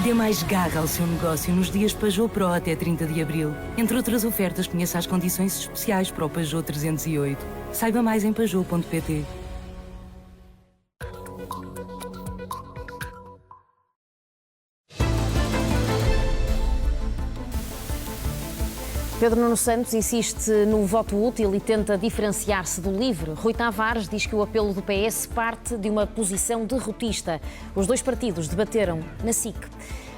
Dê mais garra ao seu negócio nos dias Peugeot Pro até 30 de abril. Entre outras ofertas, conheça as condições especiais para o Peugeot 308. Saiba mais em peugeot.pt. Pedro Nuno Santos insiste no voto útil e tenta diferenciar-se do LIVRE. Rui Tavares diz que o apelo do PS parte de uma posição derrotista. Os dois partidos debateram na SIC.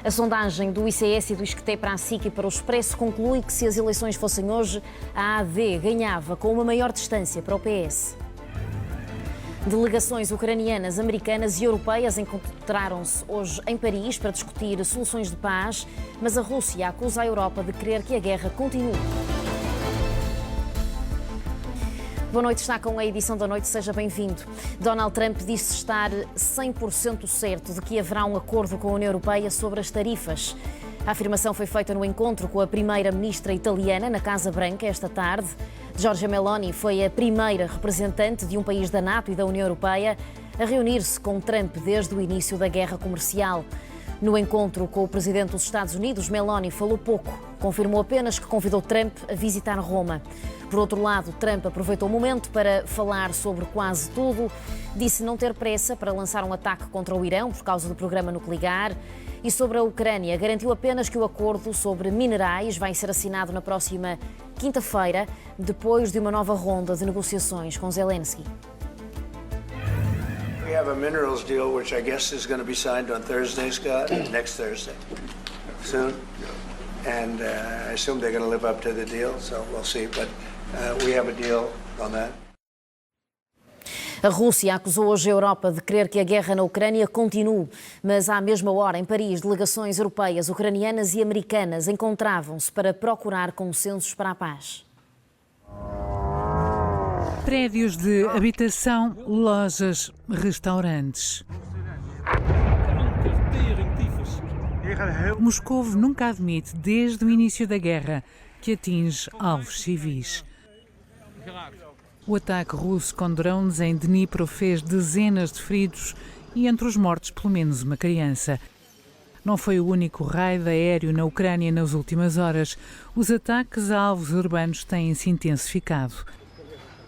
A sondagem do ICS e do ISCTE para a SIC e para o Expresso conclui que se as eleições fossem hoje, a AD ganhava com uma maior distância para o PS. Delegações ucranianas, americanas e europeias encontraram-se hoje em Paris para discutir soluções de paz, mas a Rússia acusa a Europa de querer que a guerra continue. Boa noite, está com a edição da noite, seja bem-vindo. Donald Trump disse estar 100% certo de que haverá um acordo com a União Europeia sobre as tarifas. A afirmação foi feita no encontro com a primeira-ministra italiana na Casa Branca esta tarde. Giorgia Meloni foi a primeira representante de um país da NATO e da União Europeia a reunir-se com Trump desde o início da guerra comercial. No encontro com o presidente dos Estados Unidos, Meloni falou pouco. Confirmou apenas que convidou Trump a visitar Roma. Por outro lado, Trump aproveitou o momento para falar sobre quase tudo. Disse não ter pressa para lançar um ataque contra o Irão por causa do programa nuclear. E sobre a Ucrânia, garantiu apenas que o acordo sobre minerais vai ser assinado na próxima quinta-feira, depois de uma nova ronda de negociações com Zelensky. We have a minerals deal, which I guess is going to be signed on Thursday, Scott, next Thursday, soon. And I assume they're going to live up to the deal, so we'll see. But we have a deal on that. A Rússia acusou hoje a Europa de querer que a guerra na Ucrânia continue, mas à mesma hora, em Paris, delegações europeias, ucranianas e americanas encontravam-se para procurar consensos para a paz. Prédios de habitação, lojas, restaurantes. Moscovo nunca admite, desde o início da guerra, que atinge alvos civis. O ataque russo com drones em Dnipro fez dezenas de feridos e entre os mortos pelo menos uma criança. Não foi o único raid aéreo na Ucrânia nas últimas horas. Os ataques a alvos urbanos têm-se intensificado.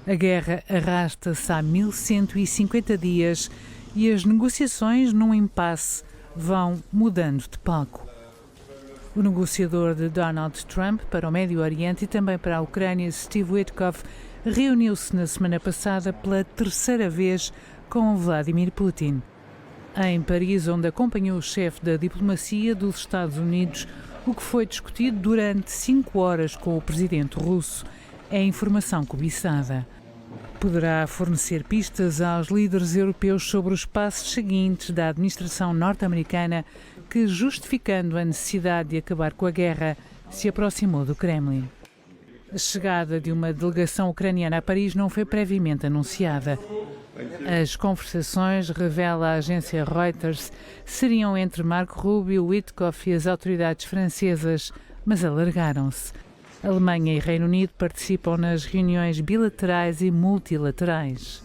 A guerra arrasta-se há 1150 dias e as negociações num impasse vão mudando de palco. O negociador de Donald Trump para o Médio Oriente e também para a Ucrânia, Steve Witkoff, reuniu-se na semana passada pela terceira vez com Vladimir Putin. Em Paris, onde acompanhou o chefe da diplomacia dos Estados Unidos, o que foi discutido durante 5 horas com o presidente russo é informação cobiçada. Poderá fornecer pistas aos líderes europeus sobre os passos seguintes da administração norte-americana que, justificando a necessidade de acabar com a guerra, se aproximou do Kremlin. A chegada de uma delegação ucraniana a Paris não foi previamente anunciada. As conversações, revela a agência Reuters, seriam entre Marco Rubio, Witkoff e as autoridades francesas, mas alargaram-se. Alemanha e Reino Unido participam nas reuniões bilaterais e multilaterais.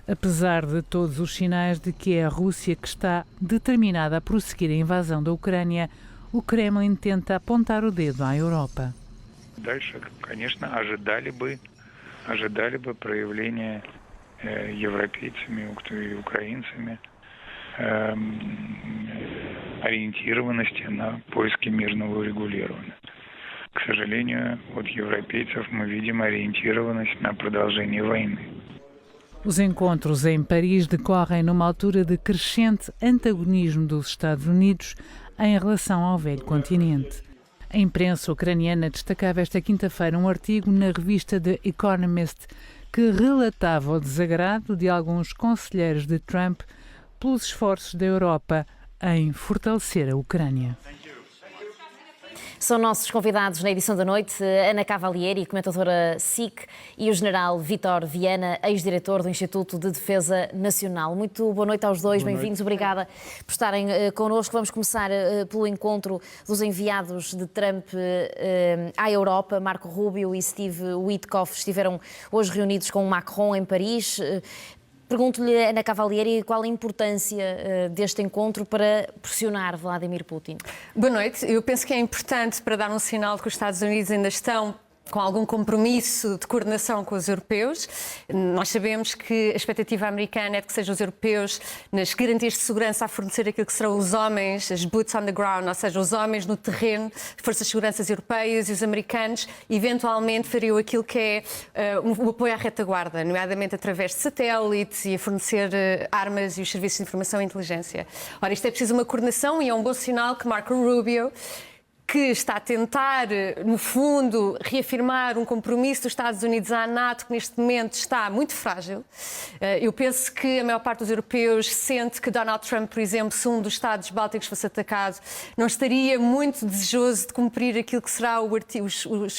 Apesar de todos os sinais de que é a Rússia que está determinada a prosseguir a invasão da Ucrânia, o Kremlin tenta apontar o dedo à Europa. Дальше, конечно, ожидали бы проявления европейцами и украинцами ориентированности на поиски мирного урегулирования. К сожалению, от европейцев мы видим ориентированность на продолжение войны. Os encontros em Paris decorrem numa altura de crescente antagonismo dos Estados Unidos em relação ao velho continente. A imprensa ucraniana destacava esta quinta-feira um artigo na revista The Economist que relatava o desagrado de alguns conselheiros de Trump pelos esforços da Europa em fortalecer a Ucrânia. São nossos convidados na edição da noite Ana Cavalieri, comentadora SIC, e o general Vítor Viana, ex-diretor do Instituto de Defesa Nacional. Muito boa noite aos dois, bem-vindos, obrigada por estarem connosco. Vamos começar pelo encontro dos enviados de Trump à Europa. Marco Rubio e Steve Witkoff estiveram hoje reunidos com Macron em Paris. Pergunto-lhe, Ana Cavalieri, qual a importância deste encontro para pressionar Vladimir Putin? Boa noite. Eu penso que é importante para dar um sinal de que os Estados Unidos ainda estão com algum compromisso de coordenação com os europeus. Nós sabemos que a expectativa americana é de que sejam os europeus nas garantias de segurança a fornecer aquilo que serão os homens, as boots on the ground, ou seja, os homens no terreno, forças de segurança europeias, e os americanos eventualmente fariam aquilo que é o apoio à retaguarda, nomeadamente através de satélites e a fornecer armas e os serviços de informação e inteligência. Ora, isto é preciso uma coordenação e é um bom sinal que Marco Rubio, que está a tentar, no fundo, reafirmar um compromisso dos Estados Unidos à NATO, que neste momento está muito frágil. Eu penso que a maior parte dos europeus sente que Donald Trump, por exemplo, se um dos Estados bálticos fosse atacado, não estaria muito desejoso de cumprir aquilo que será as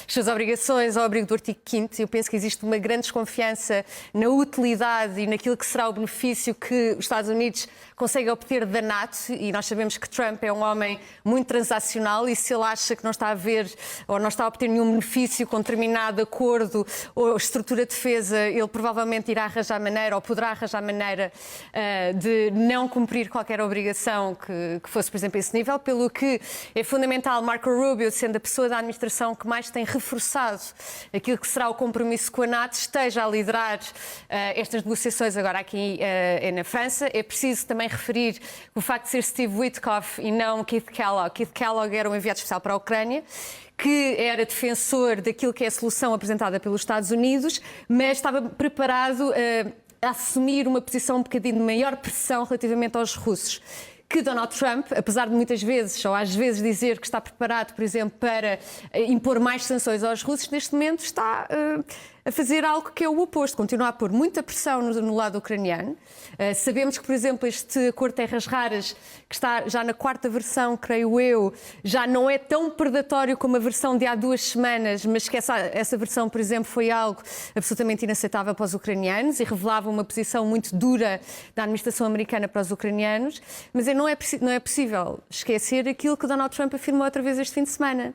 suas obrigações ao abrigo do artigo 5º. Eu penso que existe uma grande desconfiança na utilidade e naquilo que será o benefício que os Estados Unidos conseguem obter da NATO, e nós sabemos que Trump é um homem muito transacional, e se ele acha que não está a ver ou não está a obter nenhum benefício com determinado acordo ou estrutura de defesa, ele provavelmente irá arranjar maneira ou poderá arranjar maneira de não cumprir qualquer obrigação que fosse, por exemplo, a esse nível, pelo que é fundamental Marco Rubio, sendo a pessoa da administração que mais tem reforçado aquilo que será o compromisso com a NATO, esteja a liderar estas negociações agora aqui na França. É preciso também referir o facto de ser Steve Witkoff e não Keith Kellogg. Keith Kellogg era um enviado especial para a Ucrânia, que era defensor daquilo que é a solução apresentada pelos Estados Unidos, mas estava preparado a assumir uma posição um bocadinho de maior pressão relativamente aos russos. Que Donald Trump, apesar de muitas vezes, ou às vezes dizer que está preparado, por exemplo, para impor mais sanções aos russos, neste momento está a fazer algo que é o oposto, continua a pôr muita pressão no lado ucraniano. Sabemos que, por exemplo, este acordo de terras raras, que está já na 4ª versão, creio eu, já não é tão predatório como a versão de há 2 semanas, mas que essa versão, por exemplo, foi algo absolutamente inaceitável para os ucranianos e revelava uma posição muito dura da administração americana para os ucranianos. Mas não é possível esquecer aquilo que Donald Trump afirmou outra vez este fim de semana,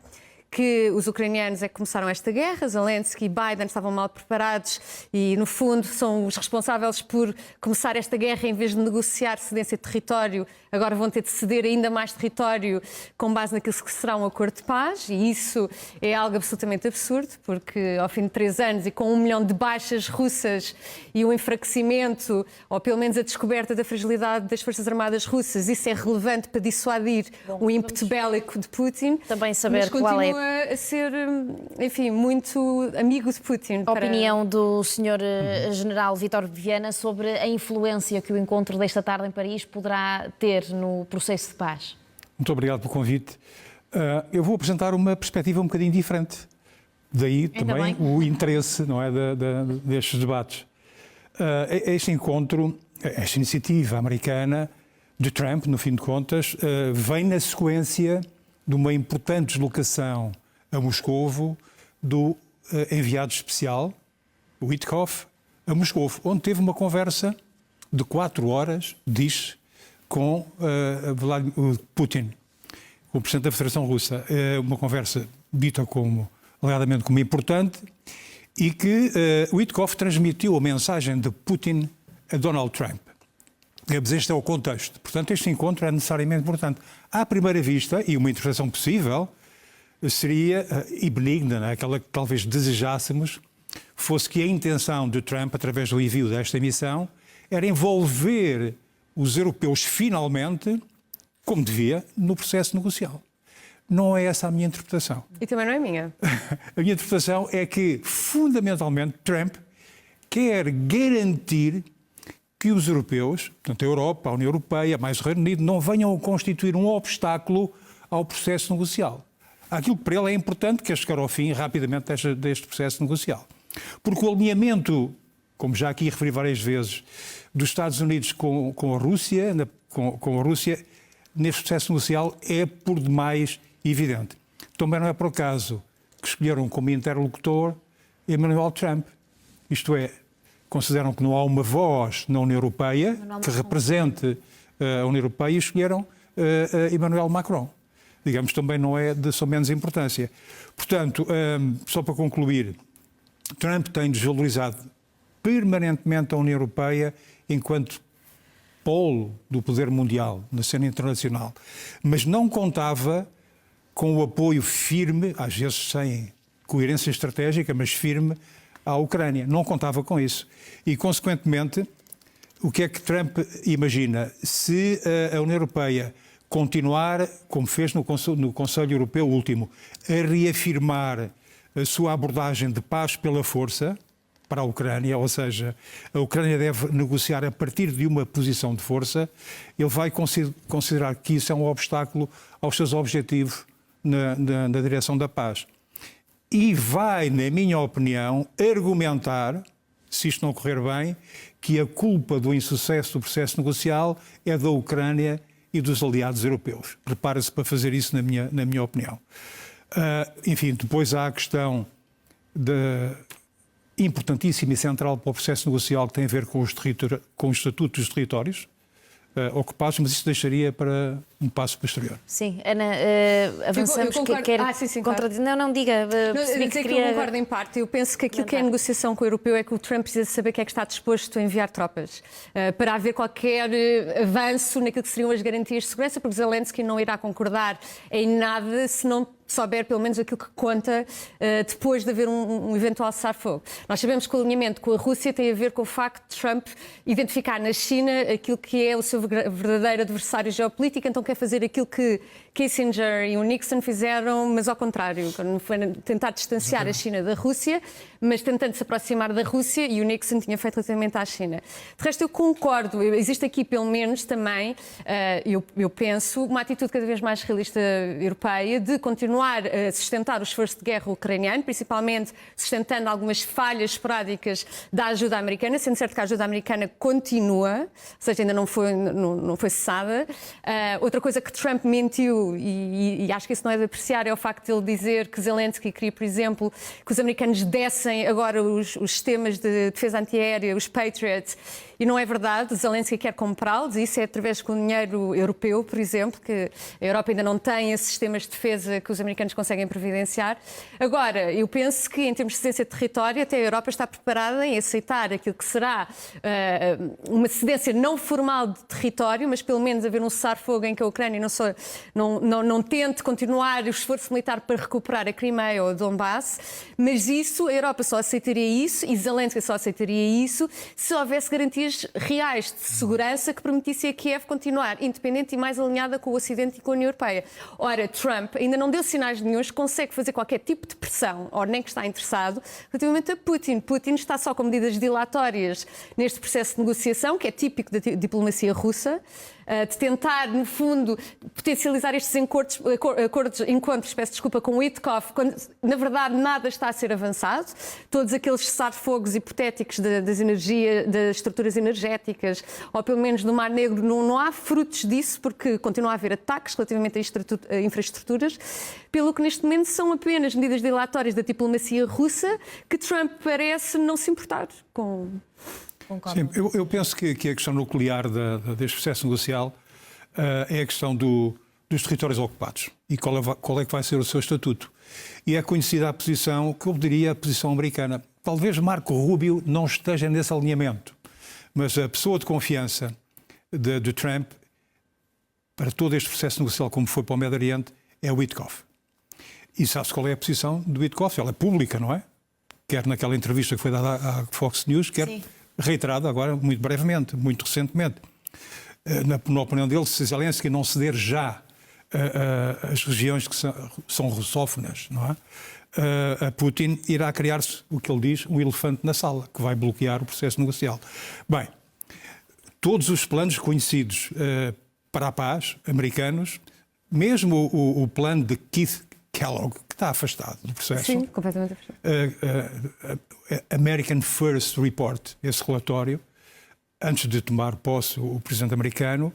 que os ucranianos é que começaram esta guerra, Zelensky e Biden estavam mal preparados e, no fundo, são os responsáveis por começar esta guerra. Em vez de negociar cedência de território, agora vão ter de ceder ainda mais território com base naquilo que será um acordo de paz, e isso é algo absolutamente absurdo, porque ao fim de 3 anos e com 1 milhão de baixas russas e o enfraquecimento, ou pelo menos a descoberta da fragilidade das Forças Armadas russas, isso é relevante para dissuadir o ímpeto bélico de Putin. Também saber qual é a ser, enfim, muito amigo de Putin. A opinião do Sr. General Vítor Viana sobre a influência que o encontro desta tarde em Paris poderá ter no processo de paz. Muito obrigado pelo convite. Eu vou apresentar uma perspectiva um bocadinho diferente. Daí também o interesse, não é, destes debates. Este encontro, esta iniciativa americana de Trump, no fim de contas, vem na sequência de uma importante deslocação a Moscovo do enviado especial, Witkoff, a Moscovo, onde teve uma conversa de 4 horas, diz, com Vladimir Putin, com o Presidente da Federação Russa. Uma conversa dita alegadamente como importante, e que Witkoff transmitiu a mensagem de Putin a Donald Trump. Mas este é o contexto. Portanto, este encontro é necessariamente importante. À primeira vista, e uma interpretação possível, seria e benigna, né? Aquela que talvez desejássemos, fosse que a intenção de Trump, através do envio desta missão, era envolver os europeus finalmente, como devia, no processo negocial. Não é essa a minha interpretação. E também não é minha. A minha interpretação é que, fundamentalmente, Trump quer garantir que os europeus, portanto a Europa, a União Europeia, mais o Reino Unido, não venham a constituir um obstáculo ao processo negocial. Aquilo que para ele é importante, que é chegar ao fim rapidamente deste processo negocial. Porque o alinhamento, como já aqui referi várias vezes, dos Estados Unidos com a Rússia, neste processo negocial, é por demais evidente. Também não é por acaso que escolheram como interlocutor Emmanuel Trump. Isto é, consideram que não há uma voz na União Europeia que represente a União Europeia e escolheram Emmanuel Macron. Digamos, também não é de só menos importância. Portanto, só para concluir, Trump tem desvalorizado permanentemente a União Europeia enquanto polo do poder mundial na cena internacional, mas não contava com o apoio firme, às vezes sem coerência estratégica, mas firme, à Ucrânia. Não contava com isso. E, consequentemente, o que é que Trump imagina? Se a União Europeia continuar, como fez no Conselho Europeu último, a reafirmar a sua abordagem de paz pela força para a Ucrânia, ou seja, a Ucrânia deve negociar a partir de uma posição de força, ele vai considerar que isso é um obstáculo aos seus objetivos na direção da paz. E vai, na minha opinião, argumentar, se isto não correr bem, que a culpa do insucesso do processo negocial é da Ucrânia e dos aliados europeus. Prepara-se para fazer isso, na minha opinião. Enfim, depois há a questão importantíssima e central para o processo negocial que tem a ver com o Estatuto dos Territórios ocupados, mas isso deixaria para um passo posterior. Sim, Ana, avançamos. Não, diga. Eu concordo em parte. Eu penso que aquilo que é a negociação com o europeu é que o Trump precisa saber que é que está disposto a enviar tropas para haver qualquer avanço naquilo que seriam as garantias de segurança, porque Zelensky não irá concordar em nada se não souber pelo menos aquilo que conta depois de haver um eventual cessar-fogo. Nós sabemos que o alinhamento com a Rússia tem a ver com o facto de Trump identificar na China aquilo que é o seu verdadeiro adversário geopolítico, então quer fazer aquilo que Kissinger e o Nixon fizeram, mas ao contrário, quando foi tentar distanciar a China da Rússia, mas tentando se aproximar da Rússia, e o Nixon tinha feito relativamente à China. De resto, eu concordo, existe aqui pelo menos também, eu penso, uma atitude cada vez mais realista europeia de continuar a sustentar o esforço de guerra ucraniano, principalmente sustentando algumas falhas esporádicas da ajuda americana, sendo certo que a ajuda americana continua, ou seja, ainda não foi cessada. Outra coisa que Trump mentiu, e acho que isso não é de apreciar, é o facto de ele dizer que Zelensky queria, por exemplo, que os americanos dessem agora os sistemas de defesa antiaérea, os Patriots, e não é verdade. Zelensky quer comprá-los, e isso é através do dinheiro europeu, por exemplo, que a Europa ainda não tem esses sistemas de defesa que os americanos conseguem providenciar. Agora, eu penso que em termos de cedência de território, até a Europa está preparada em aceitar aquilo que será uma cedência não formal de território, mas pelo menos haver um cessar-fogo em que a Ucrânia não tente continuar o esforço militar para recuperar a Crimeia ou o Donbass, mas isso, a Europa só aceitaria isso, e Zelensky só aceitaria isso, se houvesse garantias reais de segurança que permitissem a Kiev continuar independente e mais alinhada com o Ocidente e com a União Europeia. Ora, Trump ainda não deu sinais nenhuns que consegue fazer qualquer tipo de pressão, ou nem que está interessado, relativamente a Putin. Putin está só com medidas dilatórias neste processo de negociação, que é típico da diplomacia russa, de tentar, no fundo, potencializar estes encontros, com o Witkoff, quando, na verdade, nada está a ser avançado. Todos aqueles cessar-fogos hipotéticos das estruturas energéticas, ou pelo menos do Mar Negro, não há frutos disso, porque continua a haver ataques relativamente a infraestruturas, pelo que neste momento são apenas medidas dilatórias da diplomacia russa que Trump parece não se importar com. Sim, eu penso que a questão nuclear deste processo negocial é a questão dos territórios ocupados e qual é que vai ser o seu estatuto. E é conhecida a posição, que eu diria a posição americana. Talvez Marco Rubio não esteja nesse alinhamento, mas a pessoa de confiança de Trump para todo este processo negocial, como foi para o Médio Oriente, é o Witkoff. E sabe-se qual é a posição do Witkoff? Ela é pública, não é? Quer naquela entrevista que foi dada à Fox News, quer reiterada agora, muito brevemente, muito recentemente. Na opinião dele, se Zelensky não ceder já as regiões que são russófonas, não é? A Putin irá criar-se, o que ele diz, um elefante na sala, que vai bloquear o processo negocial. Bem, todos os planos conhecidos para a paz, americanos, mesmo o plano de Keith Kellogg, que está afastado do processo. Sim, completamente afastado. American First Report, esse relatório, antes de tomar posse o presidente americano,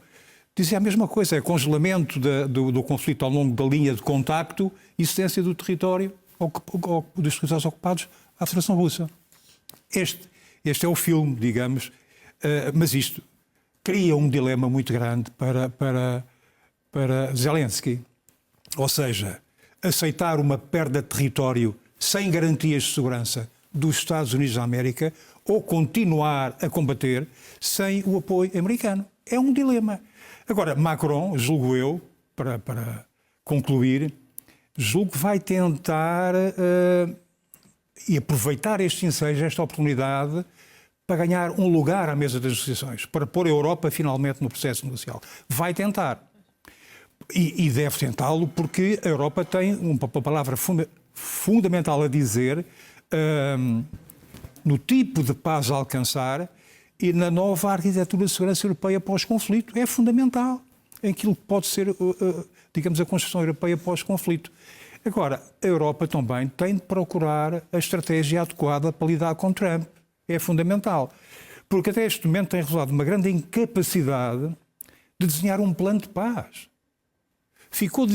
dizia a mesma coisa, é congelamento do conflito ao longo da linha de contacto e cedência do território, dos territórios ocupados à Federação Russa. Este é o filme, digamos, mas isto cria um dilema muito grande para Zelensky. Ou seja, aceitar uma perda de território sem garantias de segurança dos Estados Unidos da América ou continuar a combater sem o apoio americano. É um dilema. Agora, Macron, julgo eu, para concluir, julgo que vai tentar e aproveitar este ensejo, esta oportunidade, para ganhar um lugar à mesa das negociações, para pôr a Europa finalmente no processo negocial. Vai tentar. E deve tentá-lo porque a Europa tem uma palavra fundamental a dizer no tipo de paz a alcançar e na nova arquitetura de segurança europeia pós-conflito. É fundamental em aquilo que pode ser, digamos, a construção europeia pós-conflito. Agora, a Europa também tem de procurar a estratégia adequada para lidar com Trump. É fundamental. Porque até este momento tem resultado uma grande incapacidade de desenhar um plano de paz. Ficou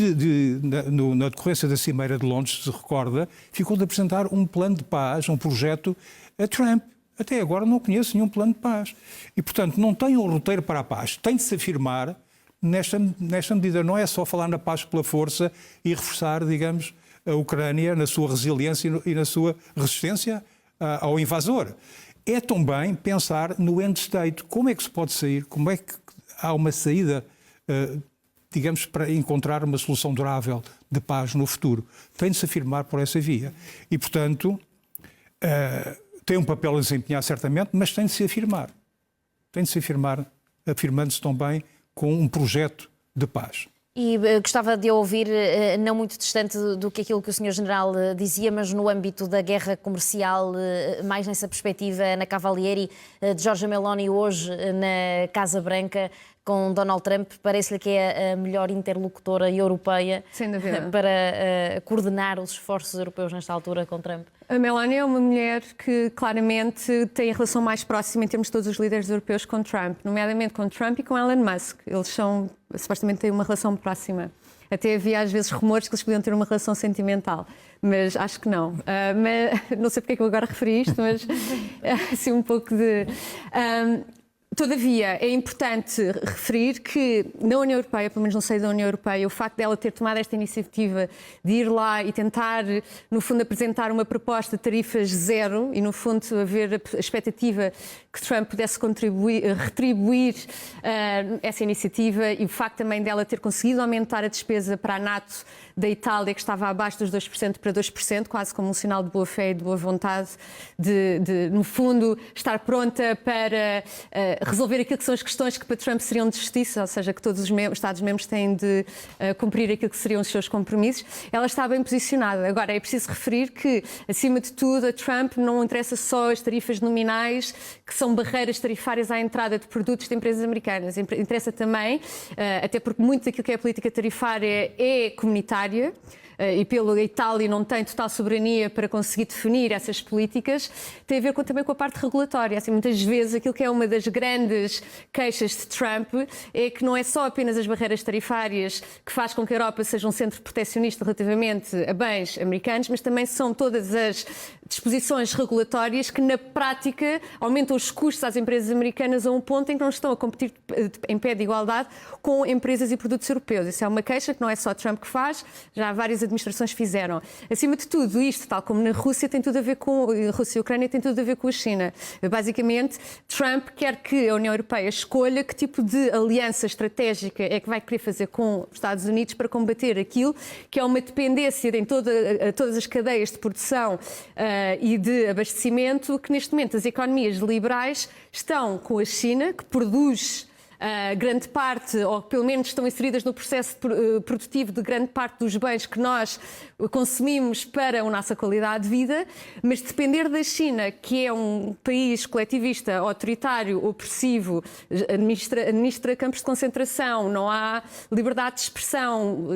na decorrência da Cimeira de Londres, se recorda, ficou de apresentar um plano de paz, um projeto a Trump. Até agora não conheço nenhum plano de paz. E, portanto, não tem um roteiro para a paz. Tem de se afirmar nesta medida. Não é só falar na paz pela força e reforçar, digamos, a Ucrânia na sua resiliência e na sua resistência ao invasor. É também pensar no end state. Como é que se pode sair? Como é que há uma saída, digamos, para encontrar uma solução durável de paz no futuro? Tem de se afirmar por essa via. E, portanto, tem um papel a desempenhar certamente, mas tem de se afirmar. Tem de se afirmar, afirmando-se também com um projeto de paz. E gostava de ouvir, não muito distante do que aquilo que o Sr. General dizia, mas no âmbito da guerra comercial, mais nessa perspectiva, na Cavalieri, de Giorgia Meloni hoje na Casa Branca, com Donald Trump, parece-lhe que é a melhor interlocutora europeia para coordenar os esforços europeus nesta altura com Trump? A Meloni é uma mulher que claramente tem a relação mais próxima em termos de todos os líderes europeus com Trump, nomeadamente com Trump e com Elon Musk. Eles supostamente têm uma relação próxima. Até havia às vezes rumores que eles podiam ter uma relação sentimental, mas acho que não. Mas, não sei porque é que eu agora referi isto, mas assim um pouco de... Todavia, é importante referir que na União Europeia, pelo menos no seio da União Europeia, o facto dela ter tomado esta iniciativa de ir lá e tentar, no fundo, apresentar uma proposta de tarifas zero e, no fundo, haver a expectativa que Trump pudesse retribuir essa iniciativa e o facto também dela ter conseguido aumentar a despesa para a NATO da Itália, que estava abaixo dos 2% para 2%, quase como um sinal de boa fé e de boa vontade, de no fundo, estar pronta para resolver aquilo que são as questões que para Trump seriam de justiça, ou seja, que todos os Estados-membros têm de cumprir aquilo que seriam os seus compromissos. Ela está bem posicionada. Agora, é preciso referir que, acima de tudo, a Trump não interessa só as tarifas nominais, que são barreiras tarifárias à entrada de produtos de empresas americanas. Interessa também, até porque muito daquilo que é a política tarifária é comunitária, e pela Itália não tem total soberania para conseguir definir essas políticas, tem a ver também com a parte regulatória. Assim, muitas vezes aquilo que é uma das grandes queixas de Trump é que não é só apenas as barreiras tarifárias que faz com que a Europa seja um centro protecionista relativamente a bens americanos, mas também são todas as disposições regulatórias que na prática aumentam os custos às empresas americanas a um ponto em que não estão a competir em pé de igualdade com empresas e produtos europeus. Isso é uma queixa que não é só Trump que faz, já várias administrações fizeram. Acima de tudo, isto, tal como na Rússia, tem tudo a ver com a Rússia e a Ucrânia, tem tudo a ver com a China. Basicamente, Trump quer que a União Europeia escolha que tipo de aliança estratégica é que vai querer fazer com os Estados Unidos para combater aquilo que é uma dependência em todas as cadeias de produção e de abastecimento, que neste momento as economias liberais estão com a China, que produz grande parte, ou pelo menos estão inseridas no processo produtivo de grande parte dos bens que nós consumimos para a nossa qualidade de vida, mas depender da China, que é um país coletivista, autoritário, opressivo, administra campos de concentração, não há liberdade de expressão,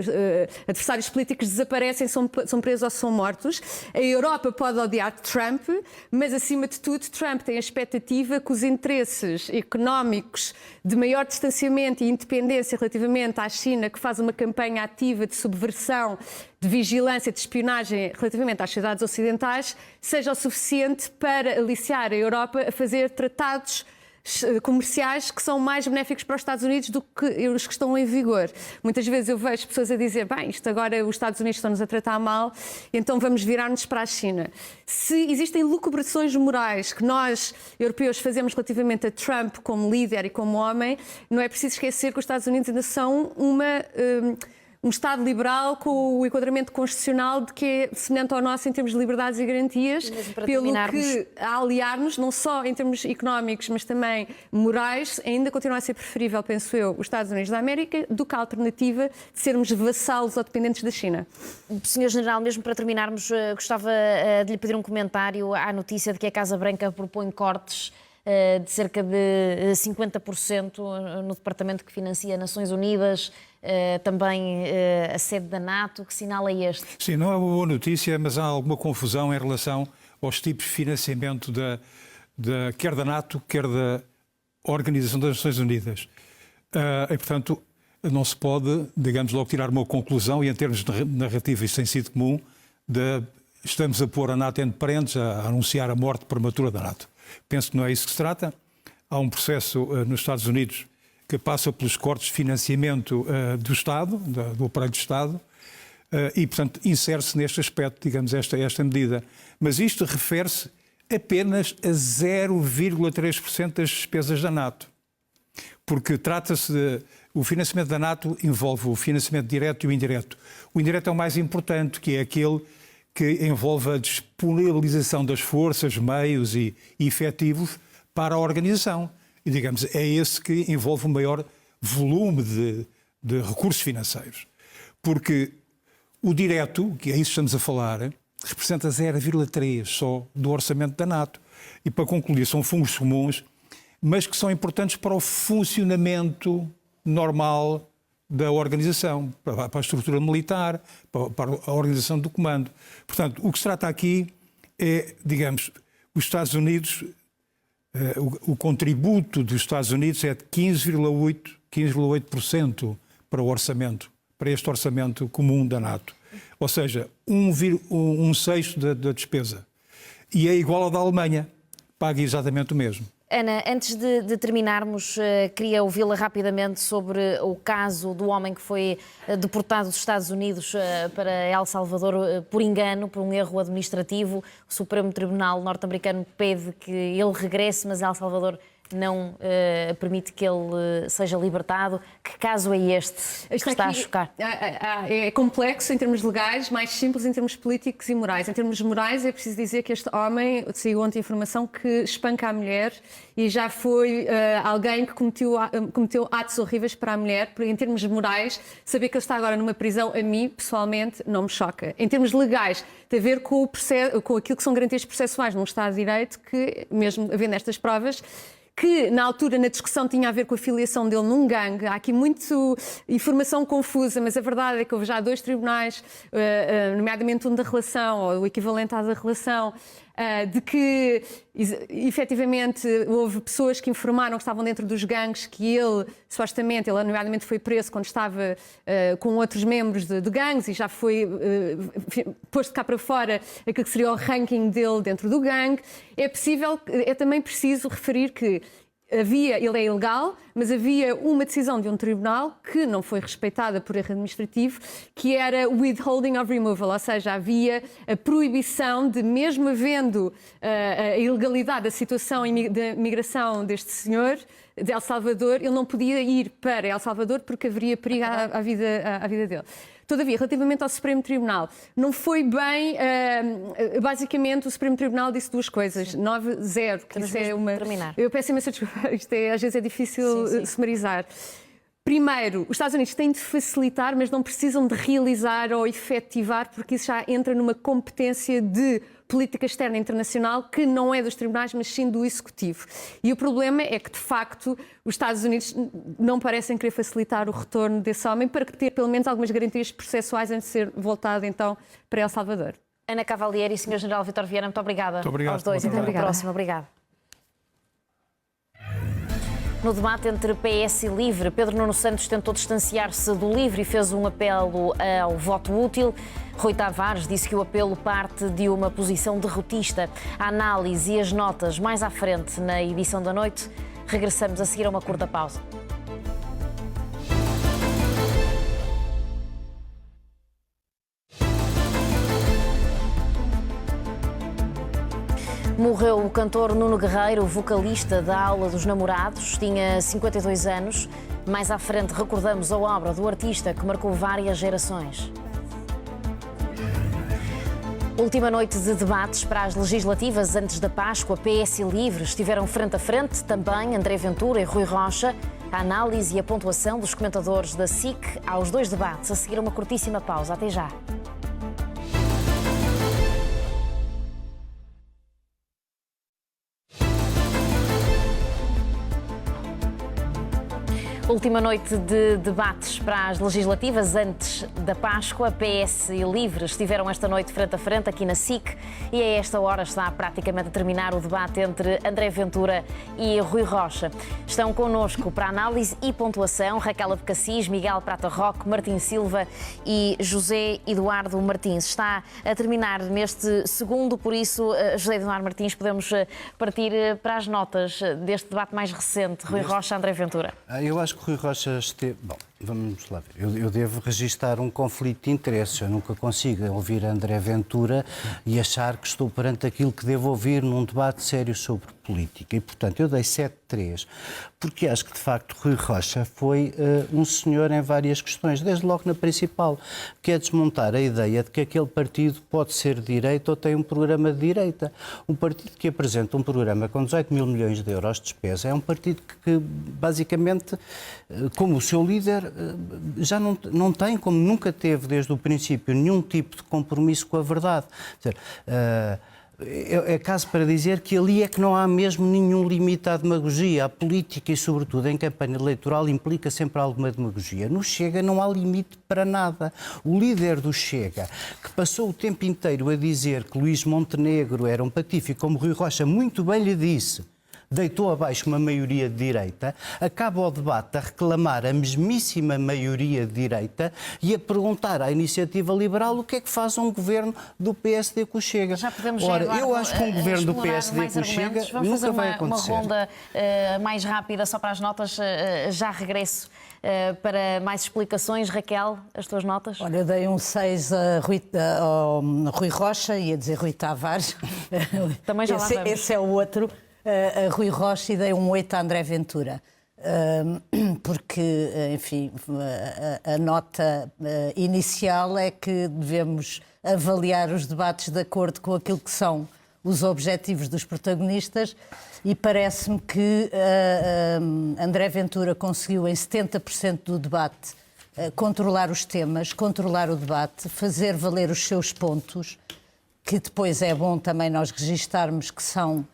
adversários políticos desaparecem, são presos ou são mortos. A Europa pode odiar Trump, mas acima de tudo Trump tem a expectativa que os interesses económicos de maior distanciamento e independência relativamente à China, que faz uma campanha ativa de subversão, de vigilância, de espionagem relativamente às sociedades ocidentais, seja o suficiente para aliciar a Europa a fazer tratados comerciais que são mais benéficos para os Estados Unidos do que os que estão em vigor. Muitas vezes eu vejo pessoas a dizer, bem, isto agora os Estados Unidos estão-nos a tratar mal, então vamos virar-nos para a China. Se existem lucubrações morais que nós, europeus, fazemos relativamente a Trump como líder e como homem, não é preciso esquecer que os Estados Unidos ainda são um Estado liberal com o enquadramento constitucional de que é semelhante ao nosso em termos de liberdades e garantias, pelo que a aliar-nos, não só em termos económicos, mas também morais, ainda continua a ser preferível, penso eu, os Estados Unidos da América do que a alternativa de sermos vassalos ou dependentes da China. Sr. General, mesmo para terminarmos, gostava de lhe pedir um comentário à notícia de que a Casa Branca propõe cortes de cerca de 50% no departamento que financia Nações Unidas, também a sede da NATO. Que sinal é este? Sim, não é uma boa notícia, mas há alguma confusão em relação aos tipos de financiamento quer da NATO, quer da Organização das Nações Unidas. E, portanto, não se pode, digamos, logo tirar uma conclusão, e em termos de narrativa isso tem sido comum, estamos a pôr a NATO entre parênteses, a anunciar a morte prematura da NATO. Penso que não é isso que se trata. Há um processo nos Estados Unidos que passa pelos cortes de financiamento do Estado, do aparelho de Estado, e, portanto, insere-se neste aspecto, digamos, esta medida. Mas isto refere-se apenas a 0,3% das despesas da NATO. Porque trata-se o financiamento da NATO envolve o financiamento direto e o indireto. O indireto é o mais importante, que é aquele que envolve a disponibilização das forças, meios e efetivos para a organização. E, digamos, é esse que envolve o maior volume de recursos financeiros. Porque o direto, que é isso que estamos a falar, representa 0,3% só do orçamento da NATO. E, para concluir, são fundos comuns, mas que são importantes para o funcionamento normal da organização, para a estrutura militar, para a organização do comando. Portanto, o que se trata aqui é, digamos, os Estados Unidos, o contributo dos Estados Unidos é de 15,8% para o orçamento, para este orçamento comum da NATO. Ou seja, um sexto da despesa. E é igual ao da Alemanha, paga exatamente o mesmo. Ana, antes de terminarmos, queria ouvi-la rapidamente sobre o caso do homem que foi deportado dos Estados Unidos para El Salvador por engano, por um erro administrativo. O Supremo Tribunal norte-americano pede que ele regresse, mas El Salvador não permite que ele seja libertado. Que caso é este que está a chocar? É complexo em termos legais, mais simples em termos políticos e morais. Em termos morais, é preciso dizer que este homem, saiu ontem informação, que espanca a mulher e já foi alguém que cometeu atos horríveis para a mulher. Em termos morais, saber que ele está agora numa prisão, a mim, pessoalmente, não me choca. Em termos legais, tem a ver com aquilo que são garantias processuais num Estado de Direito, que, mesmo havendo estas provas, que na altura, na discussão, tinha a ver com a filiação dele num gangue. Há aqui muita informação confusa, mas a verdade é que houve já 2 tribunais, nomeadamente um da relação, ou o equivalente à da relação, de que, efetivamente, houve pessoas que informaram que estavam dentro dos gangues, que ele, supostamente, ele nomeadamente foi preso quando estava com outros membros de gangues e já foi posto cá para fora aquilo que seria o ranking dele dentro do gangue. É também preciso referir que ele é ilegal, mas havia uma decisão de um tribunal que não foi respeitada por erro administrativo, que era withholding of removal, ou seja, havia a proibição de, mesmo havendo a ilegalidade da situação de migração deste senhor, de El Salvador, ele não podia ir para El Salvador porque haveria perigo à vida dele. Todavia, relativamente ao Supremo Tribunal, não foi bem... basicamente, o Supremo Tribunal disse 2 coisas. 9-0. Que isso é uma... terminar. Eu peço imensa desculpa. Às vezes é difícil sumarizar. Primeiro, os Estados Unidos têm de facilitar, mas não precisam de realizar ou efetivar, porque isso já entra numa competência de política externa internacional que não é dos tribunais, mas sim do Executivo. E o problema é que, de facto, os Estados Unidos não parecem querer facilitar o retorno desse homem para que ter, pelo menos, algumas garantias processuais antes de ser voltado, então, para El Salvador. Ana Cavalieri e Sr. General Vítor Vieira, muito obrigada. Muito obrigado. Aos dois. Até a próxima. Obrigada. No debate entre PS e LIVRE, Pedro Nuno Santos tentou distanciar-se do LIVRE e fez um apelo ao voto útil. Rui Tavares disse que o apelo parte de uma posição derrotista. A análise e as notas mais à frente na edição da noite. Regressamos a seguir a uma curta pausa. Morreu o cantor Nuno Guerreiro, vocalista da Aula dos Namorados, tinha 52 anos. Mais à frente recordamos a obra do artista que marcou várias gerações. Última noite de debates para as legislativas antes da Páscoa. PS e Livre estiveram frente a frente, também André Ventura e Rui Rocha. A análise e a pontuação dos comentadores da SIC aos dois debates. A seguir uma curtíssima pausa. Até já. Última noite de debates para as legislativas antes da Páscoa. PS e Livre estiveram esta noite frente a frente aqui na SIC e a esta hora está praticamente a terminar o debate entre André Ventura e Rui Rocha. Estão connosco para análise e pontuação Raquel Abcacis, Miguel Prata Roque, Martim Silva e José Eduardo Martins. Está a terminar neste segundo, por isso, José Eduardo Martins, podemos partir para as notas deste debate mais recente. Rui Rocha, André Ventura. Eu acho que Rui Rocha esteve... Bom, vamos lá ver. Eu devo registar um conflito de interesses. Eu nunca consigo ouvir André Ventura e achar que estou perante aquilo que devo ouvir num debate sério sobre política. E, portanto, eu dei 7-3, porque acho que, de facto, Rui Rocha foi um senhor em várias questões, desde logo na principal, que é desmontar a ideia de que aquele partido pode ser de direita ou tem um programa de direita. Um partido que apresenta um programa com 18 mil milhões de euros de despesa é um partido que basicamente, como o seu líder, já não tem, como nunca teve desde o princípio, nenhum tipo de compromisso com a verdade. É caso para dizer que ali é que não há mesmo nenhum limite à demagogia. A política e, sobretudo, em campanha eleitoral implica sempre alguma demagogia. No Chega não há limite para nada. O líder do Chega, que passou o tempo inteiro a dizer que Luís Montenegro era um patife, como Rui Rocha muito bem lhe disse, deitou abaixo uma maioria de direita, acaba o debate a reclamar a mesmíssima maioria de direita e a perguntar à Iniciativa Liberal o que é que faz um governo do PSD com o Chega. Já podemos, Ora, Eduardo, eu acho que um governo do PSD com o Chega nunca vai acontecer. Vamos fazer uma ronda mais rápida só para as notas, já regresso para mais explicações. Raquel, as tuas notas? Olha, eu dei um 6 ao Rui Rocha, ia dizer Rui Tavares. Também já lá vamos. Esse é o outro. A Rui Rocha e dei um 8 a André Ventura, porque, enfim, a nota inicial é que devemos avaliar os debates de acordo com aquilo que são os objetivos dos protagonistas e parece-me que André Ventura conseguiu em 70% do debate controlar os temas, controlar o debate, fazer valer os seus pontos, que depois é bom também nós registarmos que são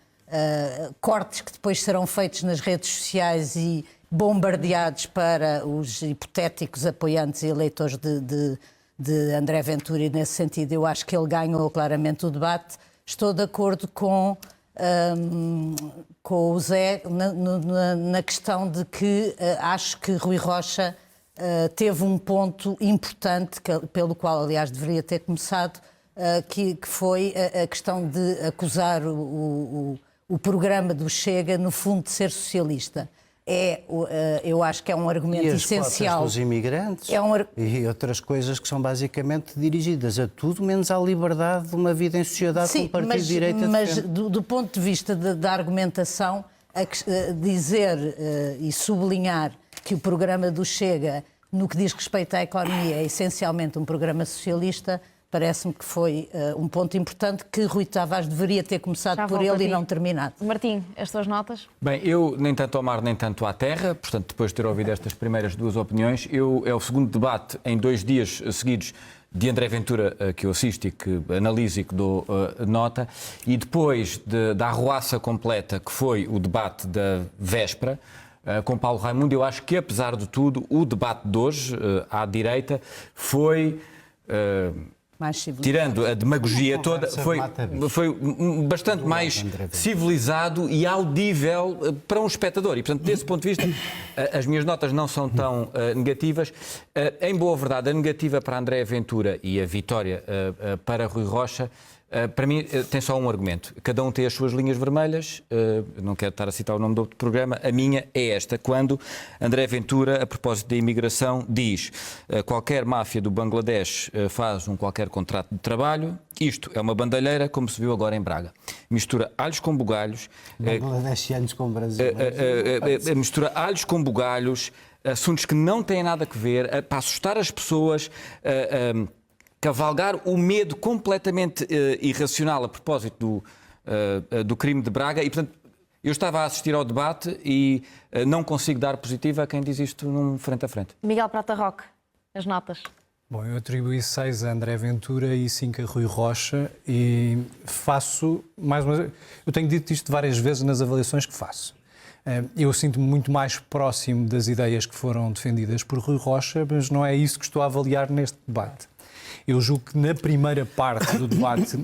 cortes que depois serão feitos nas redes sociais e bombardeados para os hipotéticos apoiantes e eleitores de André Ventura, e nesse sentido eu acho que ele ganhou claramente o debate. Estou de acordo com o Zé na questão de que acho que Rui Rocha teve um ponto importante, pelo qual aliás deveria ter começado, que foi a questão de acusar o programa do Chega, no fundo, de ser socialista. Eu acho que é um argumento essencial. E as dos imigrantes e outras coisas que são basicamente dirigidas a tudo, menos à liberdade de uma vida em sociedade com o partido de direita. Mas do ponto de vista da argumentação, dizer e sublinhar que o programa do Chega, no que diz respeito à economia, é essencialmente um programa socialista, parece-me que foi um ponto importante que Rui Tavares deveria ter começado por ele e não terminado. Martim, as tuas notas? Bem, eu nem tanto ao mar nem tanto à terra, portanto, depois de ter ouvido estas primeiras duas opiniões, é o segundo debate em 2 dias seguidos de André Ventura que eu assisto e que analiso e que dou nota, e depois da arruaça completa que foi o debate da véspera, com Paulo Raimundo, eu acho que, apesar de tudo, o debate de hoje, à direita, foi... tirando a demagogia toda, foi bastante mais civilizado e audível para um espectador. E, portanto, desse ponto de vista, as minhas notas não são tão negativas. Em boa verdade, a negativa para André Ventura e a vitória para Rui Rocha para mim, tem só um argumento. Cada um tem as suas linhas vermelhas. Não quero estar a citar o nome do outro programa. A minha é esta. Quando André Ventura, a propósito da imigração, diz qualquer máfia do Bangladesh faz qualquer contrato de trabalho. Isto é uma bandalheira, como se viu agora em Braga. Mistura alhos com bugalhos. Bangladeshianos com brasileiros. Mistura alhos com bugalhos. Assuntos que não têm nada a ver, para assustar as pessoas, cavalgar o medo completamente irracional a propósito do crime de Braga. E, portanto, eu estava a assistir ao debate e não consigo dar positiva a quem diz isto num frente a frente. Miguel Prata Roque, as notas. Bom, eu atribuí 6 a André Ventura e 5 a Rui Rocha e faço, mais uma vez, eu tenho dito isto várias vezes nas avaliações que faço. Eu sinto-me muito mais próximo das ideias que foram defendidas por Rui Rocha, mas não é isso que estou a avaliar neste debate. Eu julgo que na primeira parte do debate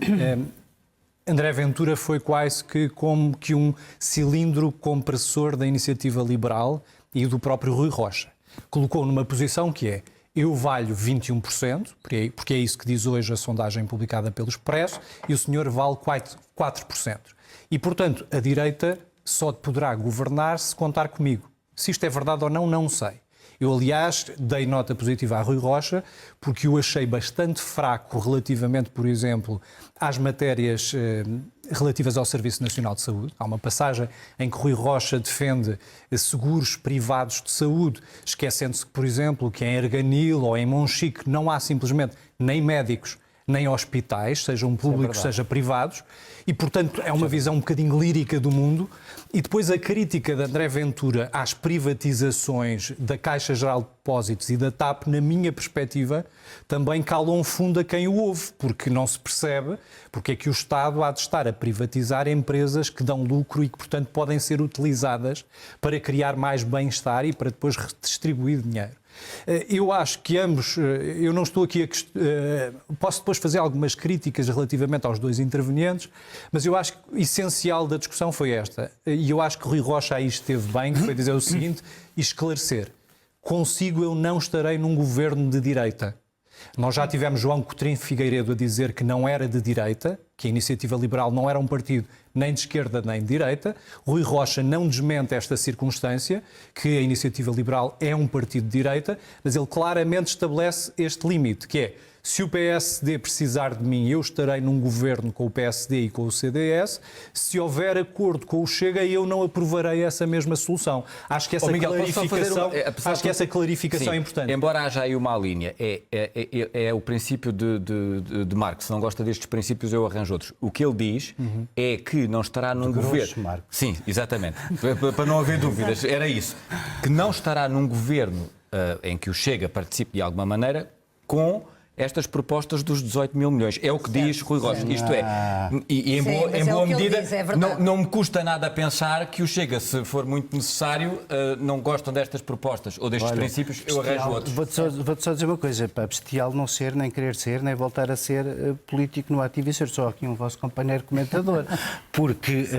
André Ventura foi quase que como que um cilindro compressor da iniciativa liberal e do próprio Rui Rocha. Colocou numa posição que é: eu valho 21%, porque é isso que diz hoje a sondagem publicada pelo Expresso, e o senhor vale 4%. E, portanto, a direita só poderá governar se contar comigo. Se isto é verdade ou não, não sei. Eu, aliás, dei nota positiva a Rui Rocha, porque o achei bastante fraco relativamente, por exemplo, às matérias relativas ao Serviço Nacional de Saúde. Há uma passagem em que Rui Rocha defende seguros privados de saúde, esquecendo-se que, por exemplo, que em Arganil ou em Monchique não há simplesmente nem médicos, nem hospitais, sejam públicos, sejam privados, e, portanto, é uma visão um bocadinho lírica do mundo. E depois a crítica de André Ventura às privatizações da Caixa Geral de Depósitos e da TAP, na minha perspectiva, também calou um fundo a quem o ouve, porque não se percebe porque é que o Estado há de estar a privatizar empresas que dão lucro e que, portanto, podem ser utilizadas para criar mais bem-estar e para depois redistribuir dinheiro. Eu acho que ambos, eu não estou aqui posso depois fazer algumas críticas relativamente aos dois intervenientes, mas eu acho que o essencial da discussão foi esta, e eu acho que Rui Rocha aí esteve bem, que foi dizer o seguinte e esclarecer: consigo eu não estarei num governo de direita. Nós já tivemos João Coutinho Figueiredo a dizer que não era de direita, que a Iniciativa Liberal não era um partido nem de esquerda nem de direita. Rui Rocha não desmente esta circunstância, que a Iniciativa Liberal é um partido de direita, mas ele claramente estabelece este limite, que é: se o PSD precisar de mim, eu estarei num governo com o PSD e com o CDS. Se houver acordo com o Chega, eu não aprovarei essa mesma solução. Acho que essa essa clarificação é importante. Embora haja aí uma linha, é o princípio de Marx. Se não gosta destes princípios, eu arranjo outros. O que ele diz é que não estará num governo... Marx. Sim, exatamente. Para não haver dúvidas, era isso. Que não estará num governo em que o Chega participe de alguma maneira com estas propostas dos 18 mil milhões. É o que diz Rui Rocha. Isto é, e em boa medida, não me custa nada pensar que o Chega, se for muito necessário, não gostam destas propostas ou destes princípios, eu arranjo outros. Vou-te só dizer uma coisa: para bestial não ser, nem querer ser, nem voltar a ser político no ativo e ser só aqui um vosso companheiro comentador. Porque